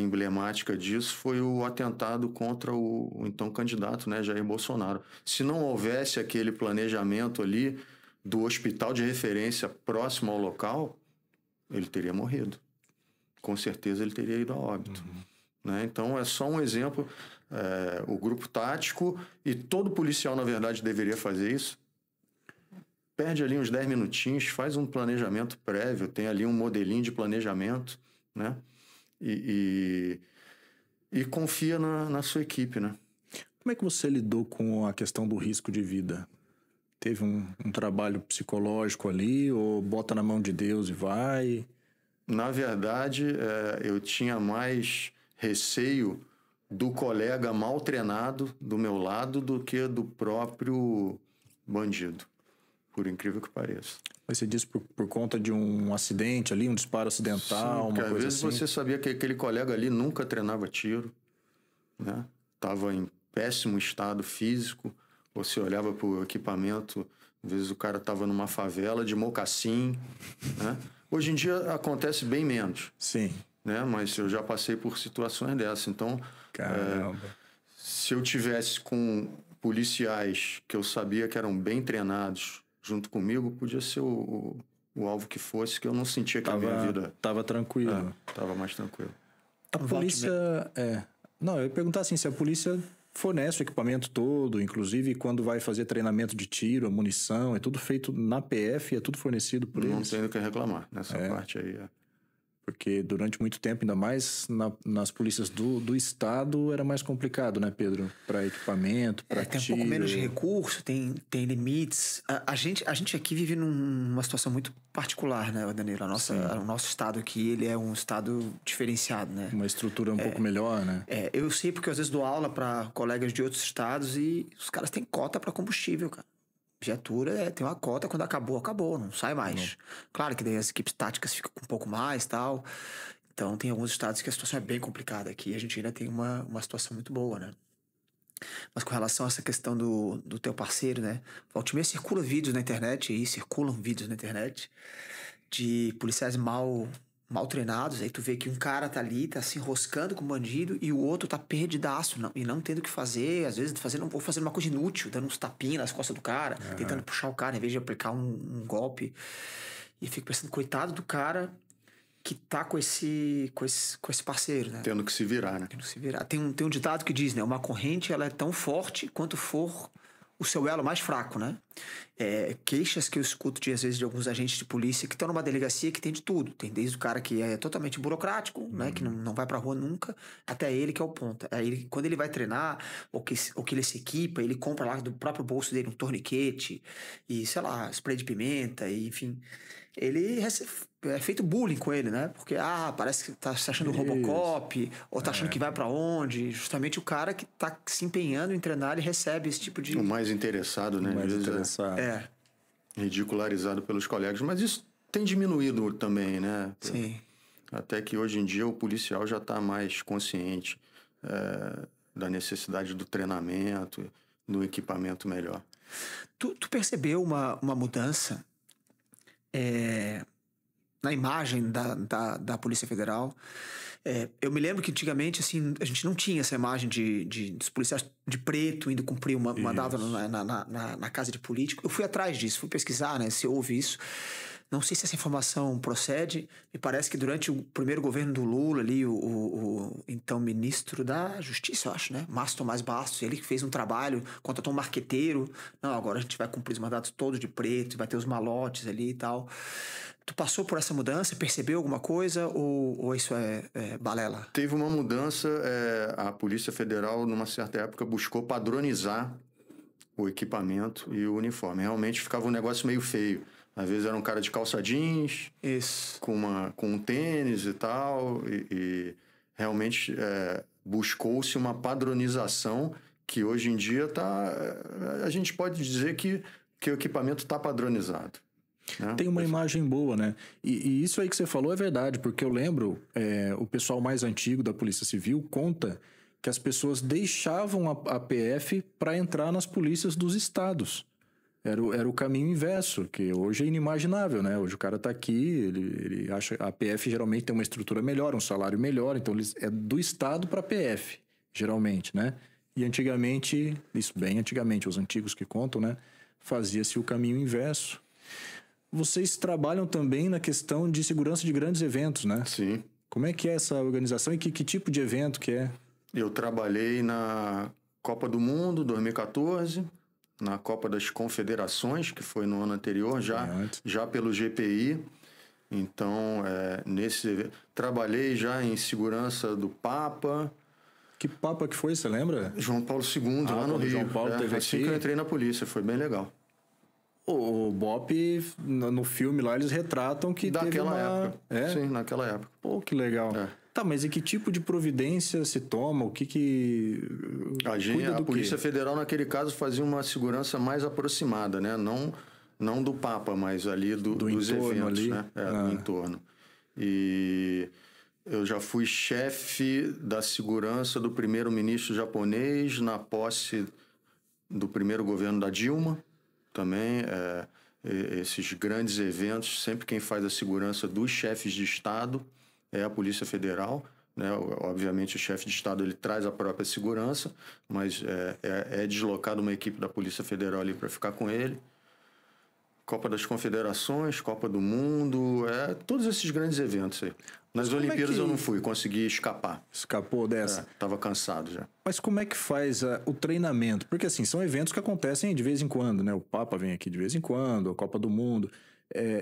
emblemática disso foi o atentado contra o então candidato, né, Jair Bolsonaro. Se não houvesse aquele planejamento ali do hospital de referência próximo ao local, ele teria morrido. Com certeza ele teria ido a óbito. Né? Então é só um exemplo. O grupo tático, e todo policial, na verdade, deveria fazer isso. Perde ali uns 10 minutinhos, faz um planejamento prévio, tem ali um modelinho de planejamento, né? E confia na sua equipe, né? Como é que você lidou com a questão do risco de vida? Teve um trabalho psicológico ali, ou bota na mão de Deus e vai? Na verdade, eu tinha mais receio do colega mal treinado do meu lado do que do próprio bandido, por incrível que pareça. Mas você disse por conta de um acidente ali, um disparo acidental, sim, uma coisa às vezes assim? Você sabia que aquele colega ali nunca treinava tiro, né? Tava em péssimo estado físico. Você olhava para o equipamento, às vezes o cara estava numa favela de mocassim, né? Hoje em dia acontece bem menos. Sim. Né? Mas eu já passei por situações dessas. Então, caramba. Se eu tivesse com policiais que eu sabia que eram bem treinados junto comigo, podia ser o alvo que fosse, que eu não sentia que a minha vida... Tava tranquilo. Tava mais tranquilo. A polícia... Não, eu ia perguntar assim, se a polícia fornece o equipamento todo, inclusive quando vai fazer treinamento de tiro, a munição, é tudo feito na PF, é tudo fornecido por eles. Não tenho o que reclamar nessa parte aí. Porque durante muito tempo, ainda mais nas polícias do estado, era mais complicado, né, Pedro? Para equipamento, para tiro. Tem um pouco menos de recurso, tem limites. A gente aqui vive numa situação muito particular, né, Danilo? O nosso estado aqui, ele é um estado diferenciado, né? Uma estrutura um pouco melhor, né? Eu sei porque às vezes dou aula para colegas de outros estados e os caras têm cota para combustível, cara. Viatura tem uma cota, quando acabou, não sai mais. Não. Claro que daí as equipes táticas ficam com um pouco mais e tal. Então tem alguns estados que a situação é bem complicada. Aqui a gente ainda tem uma situação muito boa, né? Mas com relação a essa questão do teu parceiro, né? Volta e meia circulam vídeos na internet de policiais mal treinados. Aí tu vê que um cara tá ali, tá se enroscando com o bandido e o outro tá perdidaço e não tendo o que fazer, às vezes fazendo uma coisa inútil, dando uns tapinhos nas costas do cara, tentando puxar o cara em vez de aplicar um golpe. E fico pensando, coitado do cara que tá com esse parceiro, né? Tendo que se virar, né? Tendo que se virar. Tem um ditado que diz, né? Uma corrente, ela é tão forte quanto for o seu elo mais fraco, né? Queixas que eu escuto às vezes de alguns agentes de polícia que estão numa delegacia que tem de tudo. Tem desde o cara que é totalmente burocrático, né? Que não vai pra rua nunca, até ele que é o ponta. Aí quando ele vai treinar, ou que ele se equipa, ele compra lá do próprio bolso dele um torniquete e, sei lá, spray de pimenta, e, enfim. Ele é feito bullying com ele, né? Porque, parece que tá se achando Robocop, ou tá achando que vai pra onde. Justamente o cara que tá se empenhando em treinar, ele recebe esse tipo de... O mais interessado, né? O mais interessado. Ridicularizado pelos colegas. Mas isso tem diminuído também, né? Sim. Até que hoje em dia o policial já tá mais consciente da necessidade do treinamento, do equipamento melhor. Tu percebeu uma mudança na imagem da Polícia Federal? Eu me lembro que antigamente, assim, a gente não tinha essa imagem dos policiais de preto indo cumprir uma mandado na casa de político. Eu fui atrás disso, fui pesquisar, né, se houve isso. Não sei se essa informação procede. Me parece que durante o primeiro governo do Lula, ali, o então ministro da Justiça, eu acho, né? Márcio Tomás Bastos, ele que fez um trabalho, contratou um marqueteiro. Não, agora a gente vai cumprir os mandatos todos de preto, vai ter os malotes ali e tal. Tu passou por essa mudança? Percebeu alguma coisa? Ou isso é balela? Teve uma mudança. A Polícia Federal, numa certa época, buscou padronizar o equipamento e o uniforme. Realmente ficava um negócio meio feio. Às vezes era um cara de calça jeans, com um tênis e tal, e realmente buscou-se uma padronização que hoje em dia a gente pode dizer que o equipamento está padronizado. Né? Tem uma imagem boa, né? E isso aí que você falou é verdade, porque eu lembro, o pessoal mais antigo da Polícia Civil conta que as pessoas deixavam a PF para entrar nas polícias dos estados. Era o caminho inverso, que hoje é inimaginável, né? Hoje o cara tá aqui, ele acha... A PF geralmente tem uma estrutura melhor, um salário melhor, então é do Estado para a PF, geralmente, né? E antigamente, isso bem antigamente, os antigos que contam, né? Fazia-se o caminho inverso. Vocês trabalham também na questão de segurança de grandes eventos, né? Sim. Como é que é essa organização e que tipo de evento que é? Eu trabalhei na Copa do Mundo, 2014... na Copa das Confederações, que foi no ano anterior, já pelo GPI. Então, trabalhei já em segurança do Papa. Que Papa que foi, você lembra? João Paulo II, lá no Rio. João Paulo teve assim aqui. que eu entrei na polícia, foi bem legal. O BOPE, no filme lá, eles retratam que daquela época. Sim, naquela época. Pô, que legal. Tá, mas e que tipo de providência se toma? O que... A Polícia Federal, naquele caso, fazia uma segurança mais aproximada, né? Não do Papa, mas ali dos eventos, ali. Né? Do entorno. E eu já fui chefe da segurança do primeiro-ministro japonês na posse do primeiro governo da Dilma. Também, esses grandes eventos, sempre quem faz a segurança dos chefes de Estado é a Polícia Federal. né? Obviamente o chefe de Estado ele traz a própria segurança, mas é deslocado uma equipe da Polícia Federal ali para ficar com ele. Copa das Confederações, Copa do Mundo, todos esses grandes eventos aí. Nas Olimpíadas eu não fui, consegui escapar. Escapou dessa? Tava cansado já. Mas como é que faz o treinamento? Porque assim, são eventos que acontecem de vez em quando, né? O Papa vem aqui de vez em quando, a Copa do Mundo.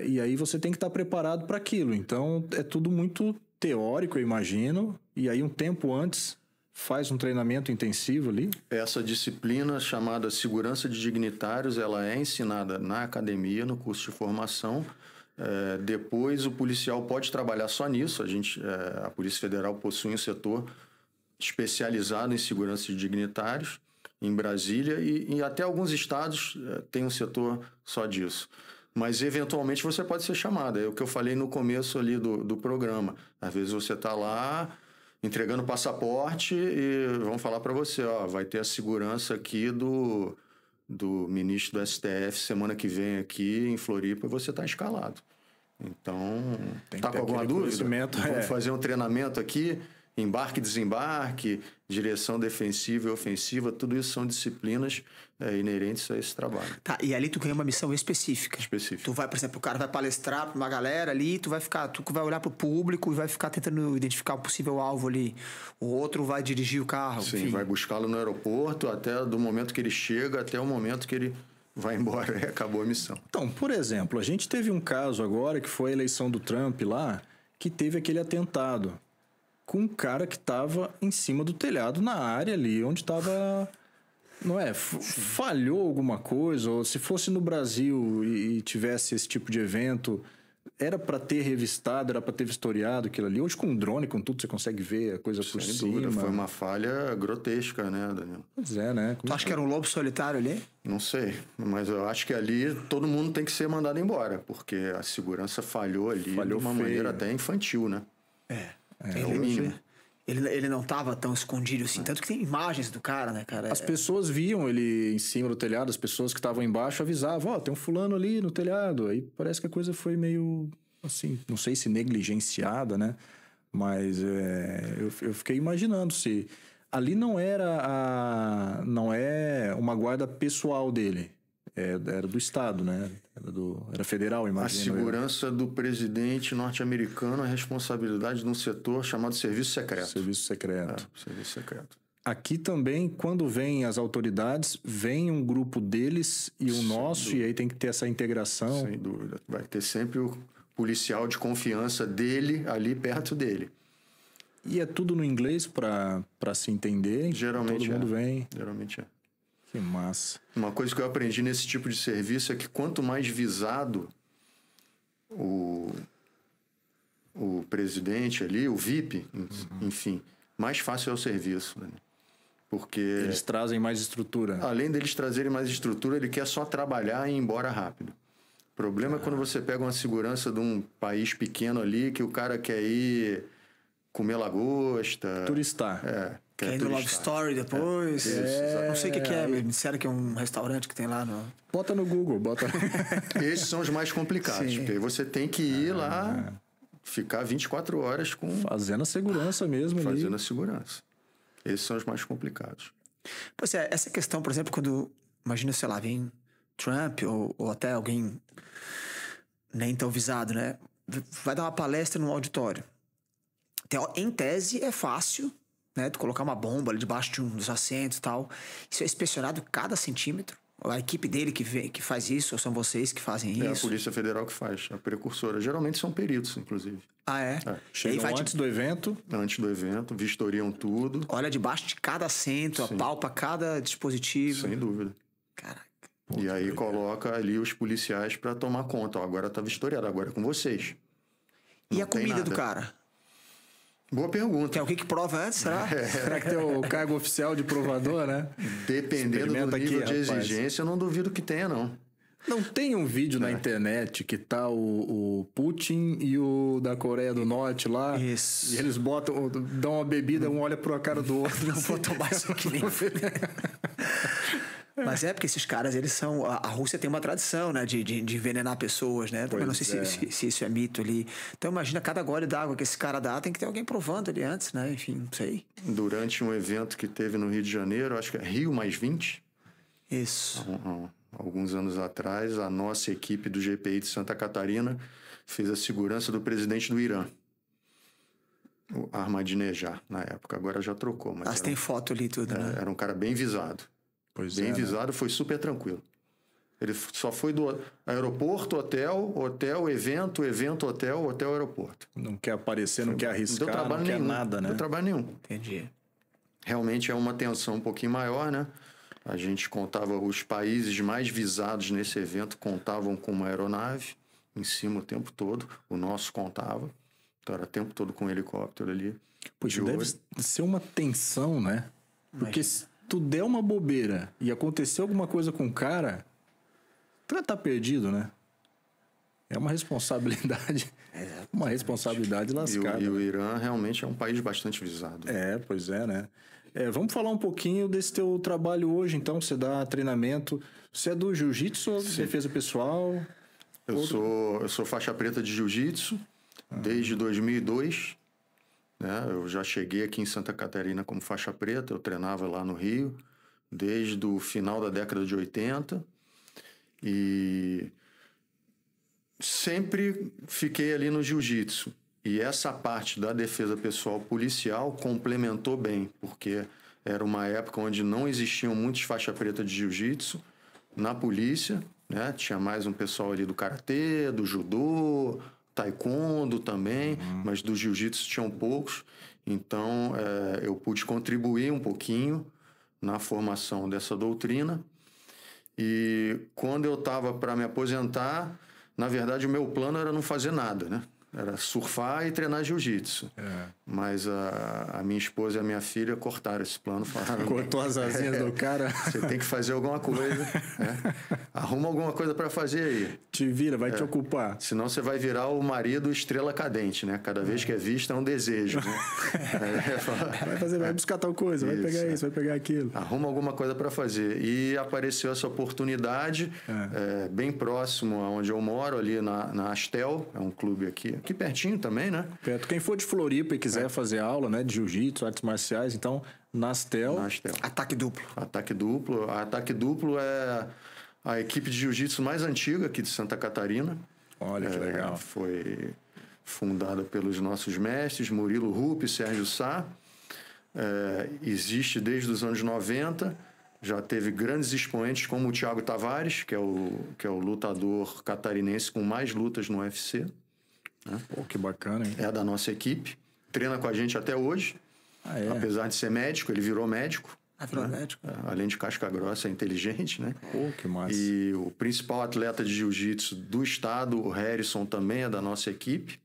E aí você tem que estar preparado para aquilo. Então é tudo muito teórico, eu imagino. E aí um tempo antes faz um treinamento intensivo ali? Essa disciplina chamada Segurança de Dignitários, ela é ensinada na academia, no curso de formação. Depois o policial pode trabalhar só nisso. A Polícia Federal possui um setor especializado em segurança de dignitários em Brasília e até alguns estados têm um setor só disso. Mas eventualmente você pode ser chamado. É o que eu falei no começo ali do programa. Às vezes você está lá entregando passaporte e vão falar para você, vai ter a segurança aqui do ministro do STF semana que vem aqui em Floripa e você está escalado. Então, está com alguma dúvida? Vamos fazer um treinamento aqui, embarque, desembarque, direção defensiva e ofensiva, tudo isso são disciplinas inerentes a esse trabalho. Tá, e ali tu ganha uma missão específica. Tu vai, por exemplo, o cara vai palestrar para uma galera ali, tu vai olhar pro público e vai ficar tentando identificar um possível alvo ali. O outro vai dirigir o carro. Sim, enfim. Vai buscá-lo no aeroporto, até do momento que ele chega, até o momento que ele vai embora e acabou a missão. Então, por exemplo, a gente teve um caso agora, que foi a eleição do Trump lá, que teve aquele atentado com um cara que estava em cima do telhado na área ali, onde estava... Não é? Falhou alguma coisa, ou se fosse no Brasil e tivesse esse tipo de evento, era para ter revistado, era para ter vistoriado aquilo ali. Hoje com um drone, com tudo, você consegue ver a coisa por cima. Sem dúvida, foi uma falha grotesca, né, Danilo? Pois é, né? Tu acha que era um lobo solitário ali? Não sei, mas eu acho que ali todo mundo tem que ser mandado embora, porque a segurança falhou ali de uma maneira até infantil, né? É o mínimo. Ele não estava tão escondido assim. Tanto que tem imagens do cara, né, cara? As pessoas viam ele em cima do telhado, as pessoas que estavam embaixo avisavam, tem um fulano ali no telhado. Aí parece que a coisa foi meio, assim, não sei se negligenciada, né? Mas eu fiquei imaginando se... Ali não é uma guarda pessoal dele. Era do Estado, né? Era federal, imagina. A segurança do presidente norte-americano é responsabilidade de um setor chamado Serviço Secreto. Serviço Secreto. Serviço Secreto. Aqui também, quando vêm as autoridades, vem um grupo deles e o nosso, e aí tem que ter essa integração. Sem dúvida. Vai ter sempre o policial de confiança dele ali perto dele. E é tudo no inglês para se entender? Geralmente todo mundo vem. Geralmente é. Que massa. Uma coisa que eu aprendi nesse tipo de serviço é que quanto mais visado o presidente ali, o VIP, enfim, mais fácil é o serviço. Né? Porque... Eles trazem mais estrutura. Além deles trazerem mais estrutura, ele quer só trabalhar e ir embora rápido. O problema é quando você pega uma segurança de um país pequeno ali, que o cara quer ir comer lagosta. Turistar. Quer ir no Love Story depois. Não sei o que é, me disseram que é um restaurante que tem lá no... Bota no Google, bota... Esses são os mais complicados, porque aí você tem que ir lá, ficar 24 horas com... Fazendo a segurança mesmo ali. Fazendo a segurança. Esses são os mais complicados. Pois é, essa questão, por exemplo, quando... Imagina, sei lá, vem Trump ou até alguém nem tão visado, né? Vai dar uma palestra num auditório. Em tese, é fácil... Né, tu colocar uma bomba ali debaixo de um dos assentos e tal. Isso é inspecionado cada centímetro. A equipe dele que faz isso, ou são vocês que fazem isso? É a Polícia Federal que faz, a precursora. Geralmente são peritos, inclusive. Ah, é? Chegam antes do evento. Antes do evento, vistoriam tudo. Olha debaixo de cada assento, apalpa cada dispositivo. Sem dúvida. Caraca. E aí coloca ali os policiais para tomar conta. Agora tá vistoriado, agora é com vocês. E a comida do cara? Boa pergunta. Tem alguém que prova antes, será? Será que tem o cargo oficial de provador, né? Dependendo do nível de exigência, eu não duvido que tenha, não. Não tem um vídeo na internet que tá o Putin e o da Coreia do Norte lá? Isso. E eles dão uma bebida, um olha pra cara do outro. Não vou tomar isso aqui nem. Mas é porque esses caras, eles são... A Rússia tem uma tradição, né? De envenenar pessoas, né? Também não sei se isso é mito ali. Então imagina cada gole d'água que esse cara dá, tem que ter alguém provando ali antes, né? Enfim, não sei. Durante um evento que teve no Rio de Janeiro, acho que é Rio mais 20. Isso. Alguns anos atrás, a nossa equipe do GPI de Santa Catarina fez a segurança do presidente do Irã. O Ahmadinejad, na época. Agora já trocou. Mas tem foto ali e tudo, né? Era um cara bem visado. Bem visado, foi super tranquilo. Ele só foi do aeroporto, hotel, evento, hotel, aeroporto. Não quer aparecer, não quer arriscar, não quer nada, né? Não deu trabalho nenhum. Entendi. Realmente é uma tensão um pouquinho maior, né? A gente contava, os países mais visados nesse evento contavam com uma aeronave em cima o tempo todo. O nosso contava. Então era o tempo todo com um helicóptero ali. Poxa, deve ser uma tensão, né? Porque se tu der uma bobeira e acontecer alguma coisa com o cara, tu já tá perdido, né? É uma responsabilidade. Uma responsabilidade lascada. E o Irã realmente é um país bastante visado. Pois é, né? Vamos falar um pouquinho desse teu trabalho hoje, então. Você dá treinamento. Você é do jiu-jitsu ou defesa pessoal? Eu sou faixa preta de jiu-jitsu desde 2002. Né? Eu já cheguei aqui em Santa Catarina como faixa preta. Eu treinava lá no Rio desde o final da década de 80. E sempre fiquei ali no jiu-jitsu. E essa parte da defesa pessoal policial complementou bem, porque era uma época onde não existiam muitos faixa preta de jiu-jitsu na polícia, né? Tinha mais um pessoal ali do karatê, do judô, taekwondo também, mas do jiu-jitsu tinham poucos. Então, eu pude contribuir um pouquinho na formação dessa doutrina. E quando eu estava para me aposentar, na verdade, o meu plano era não fazer nada, né? Era surfar e treinar jiu-jitsu. Mas a minha esposa e a minha filha cortaram esse plano. Falaram, cortou as asinhas do cara. Você tem que fazer alguma coisa. Arruma alguma coisa para fazer aí. Te vira, vai te ocupar. Senão você vai virar o marido estrela cadente, né? Cada vez que é visto é um desejo. Né? Vai buscar tal coisa, vai pegar isso, vai pegar aquilo. Arruma alguma coisa para fazer. E apareceu essa oportunidade bem próximo aonde eu moro, ali na Astel. É um clube aqui pertinho também, né? Perto. Quem for de Floripa e quiser fazer aula, né, de jiu-jitsu, artes marciais, então, na Astel. Ataque duplo. Ataque duplo. A Ataque Duplo é a equipe de jiu-jitsu mais antiga aqui de Santa Catarina. Olha que legal. Foi fundada pelos nossos mestres, Murilo Rupp e Sérgio Sá. Existe desde os anos 90. Já teve grandes expoentes como o Thiago Tavares, que é o lutador catarinense com mais lutas no UFC. Né? Pô, que bacana, hein? É da nossa equipe. Treina com a gente até hoje. Apesar de ser médico, ele virou médico. Virou médico. Além de casca grossa, é inteligente, né? Pô, que massa. E o principal atleta de jiu-jitsu do estado, o Harrison, também é da nossa equipe.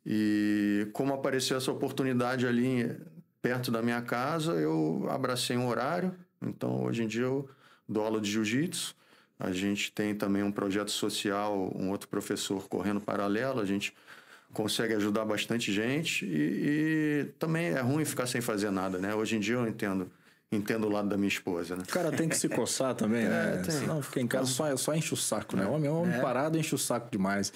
E como apareceu essa oportunidade ali perto da minha casa, eu abracei um horário. Então, hoje em dia, eu dou aula de jiu-jitsu. A gente tem também um projeto social, um outro professor correndo paralelo. A gente consegue ajudar bastante gente e também é ruim ficar sem fazer nada, né? Hoje em dia eu entendo o lado da minha esposa, né? O cara tem que se coçar também, né? Senão fica em casa, só enche o saco, né? Homem parado enche o saco demais.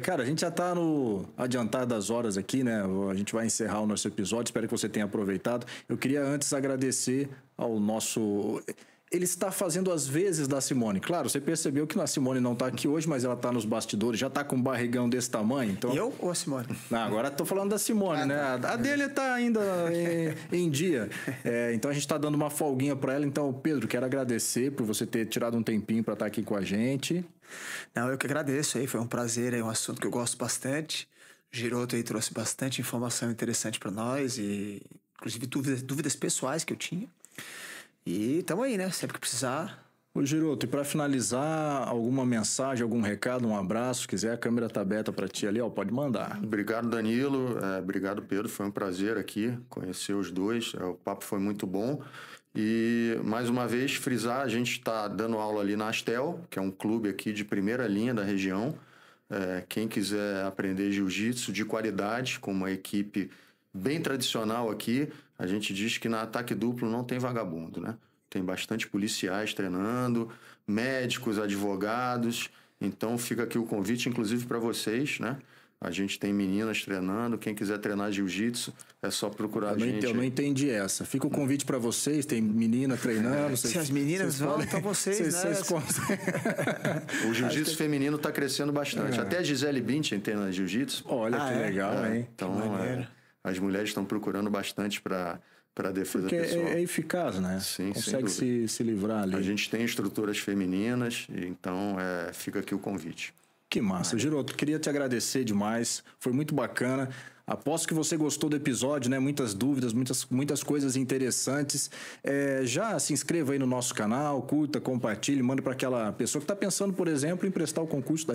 Cara, a gente já tá no adiantar das horas aqui, né? A gente vai encerrar o nosso episódio. Espero que você tenha aproveitado. Eu queria antes agradecer ao nosso... Ele está fazendo as vezes da Simone. Claro, você percebeu que a Simone não está aqui hoje, mas ela está nos bastidores, já está com um barrigão desse tamanho. Então... Eu ou a Simone? Não, agora estou falando da Simone, né? A dele está ainda em dia. Então a gente está dando uma folguinha para ela. Então, Pedro, quero agradecer por você ter tirado um tempinho para estar aqui com a gente. Não, eu que agradeço aí. Foi um prazer, é um assunto que eu gosto bastante. O Giroto aí trouxe bastante informação interessante para nós e, inclusive, dúvidas pessoais que eu tinha. E estamos aí, né? Sempre que precisar. Ô, Giroto, e para finalizar, alguma mensagem, algum recado, um abraço, se quiser, a câmera está aberta para ti ali, ó, pode mandar. Obrigado, Danilo. Obrigado, Pedro. Foi um prazer aqui conhecer os dois. O papo foi muito bom. E, mais uma vez, frisar, a gente está dando aula ali na Astel, que é um clube aqui de primeira linha da região. Quem quiser aprender jiu-jitsu de qualidade, com uma equipe bem tradicional aqui, a gente diz que na Ataque Duplo não tem vagabundo, né? tem bastante policiais treinando, médicos, advogados. Então fica aqui o convite, inclusive para vocês, né? A gente tem meninas treinando. Quem quiser treinar jiu-jitsu, é só procurar a gente. Eu não entendi essa. Fica o convite para vocês. Tem menina treinando. Se as meninas vão, então vocês, né? O jiu-jitsu feminino está crescendo bastante. Até a Gisele Bündchen treina jiu-jitsu. Olha que legal, hein? Então, as mulheres estão procurando bastante para a defesa pessoal. É eficaz, né? Sim, consegue se livrar ali. A gente tem instrutoras femininas, então fica aqui o convite. Que massa. Giroto, queria te agradecer demais. Foi muito bacana. Aposto que você gostou do episódio, né? Muitas dúvidas, muitas coisas interessantes. Já se inscreva aí no nosso canal, curta, compartilhe, manda para aquela pessoa que está pensando, por exemplo, em prestar o concurso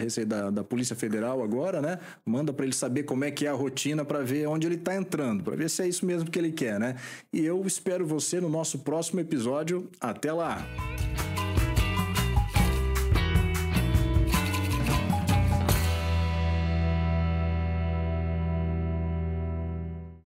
da Polícia Federal agora, né? Manda para ele saber como é que é a rotina, para ver onde ele está entrando, para ver se é isso mesmo que ele quer, né? E eu espero você no nosso próximo episódio. Até lá!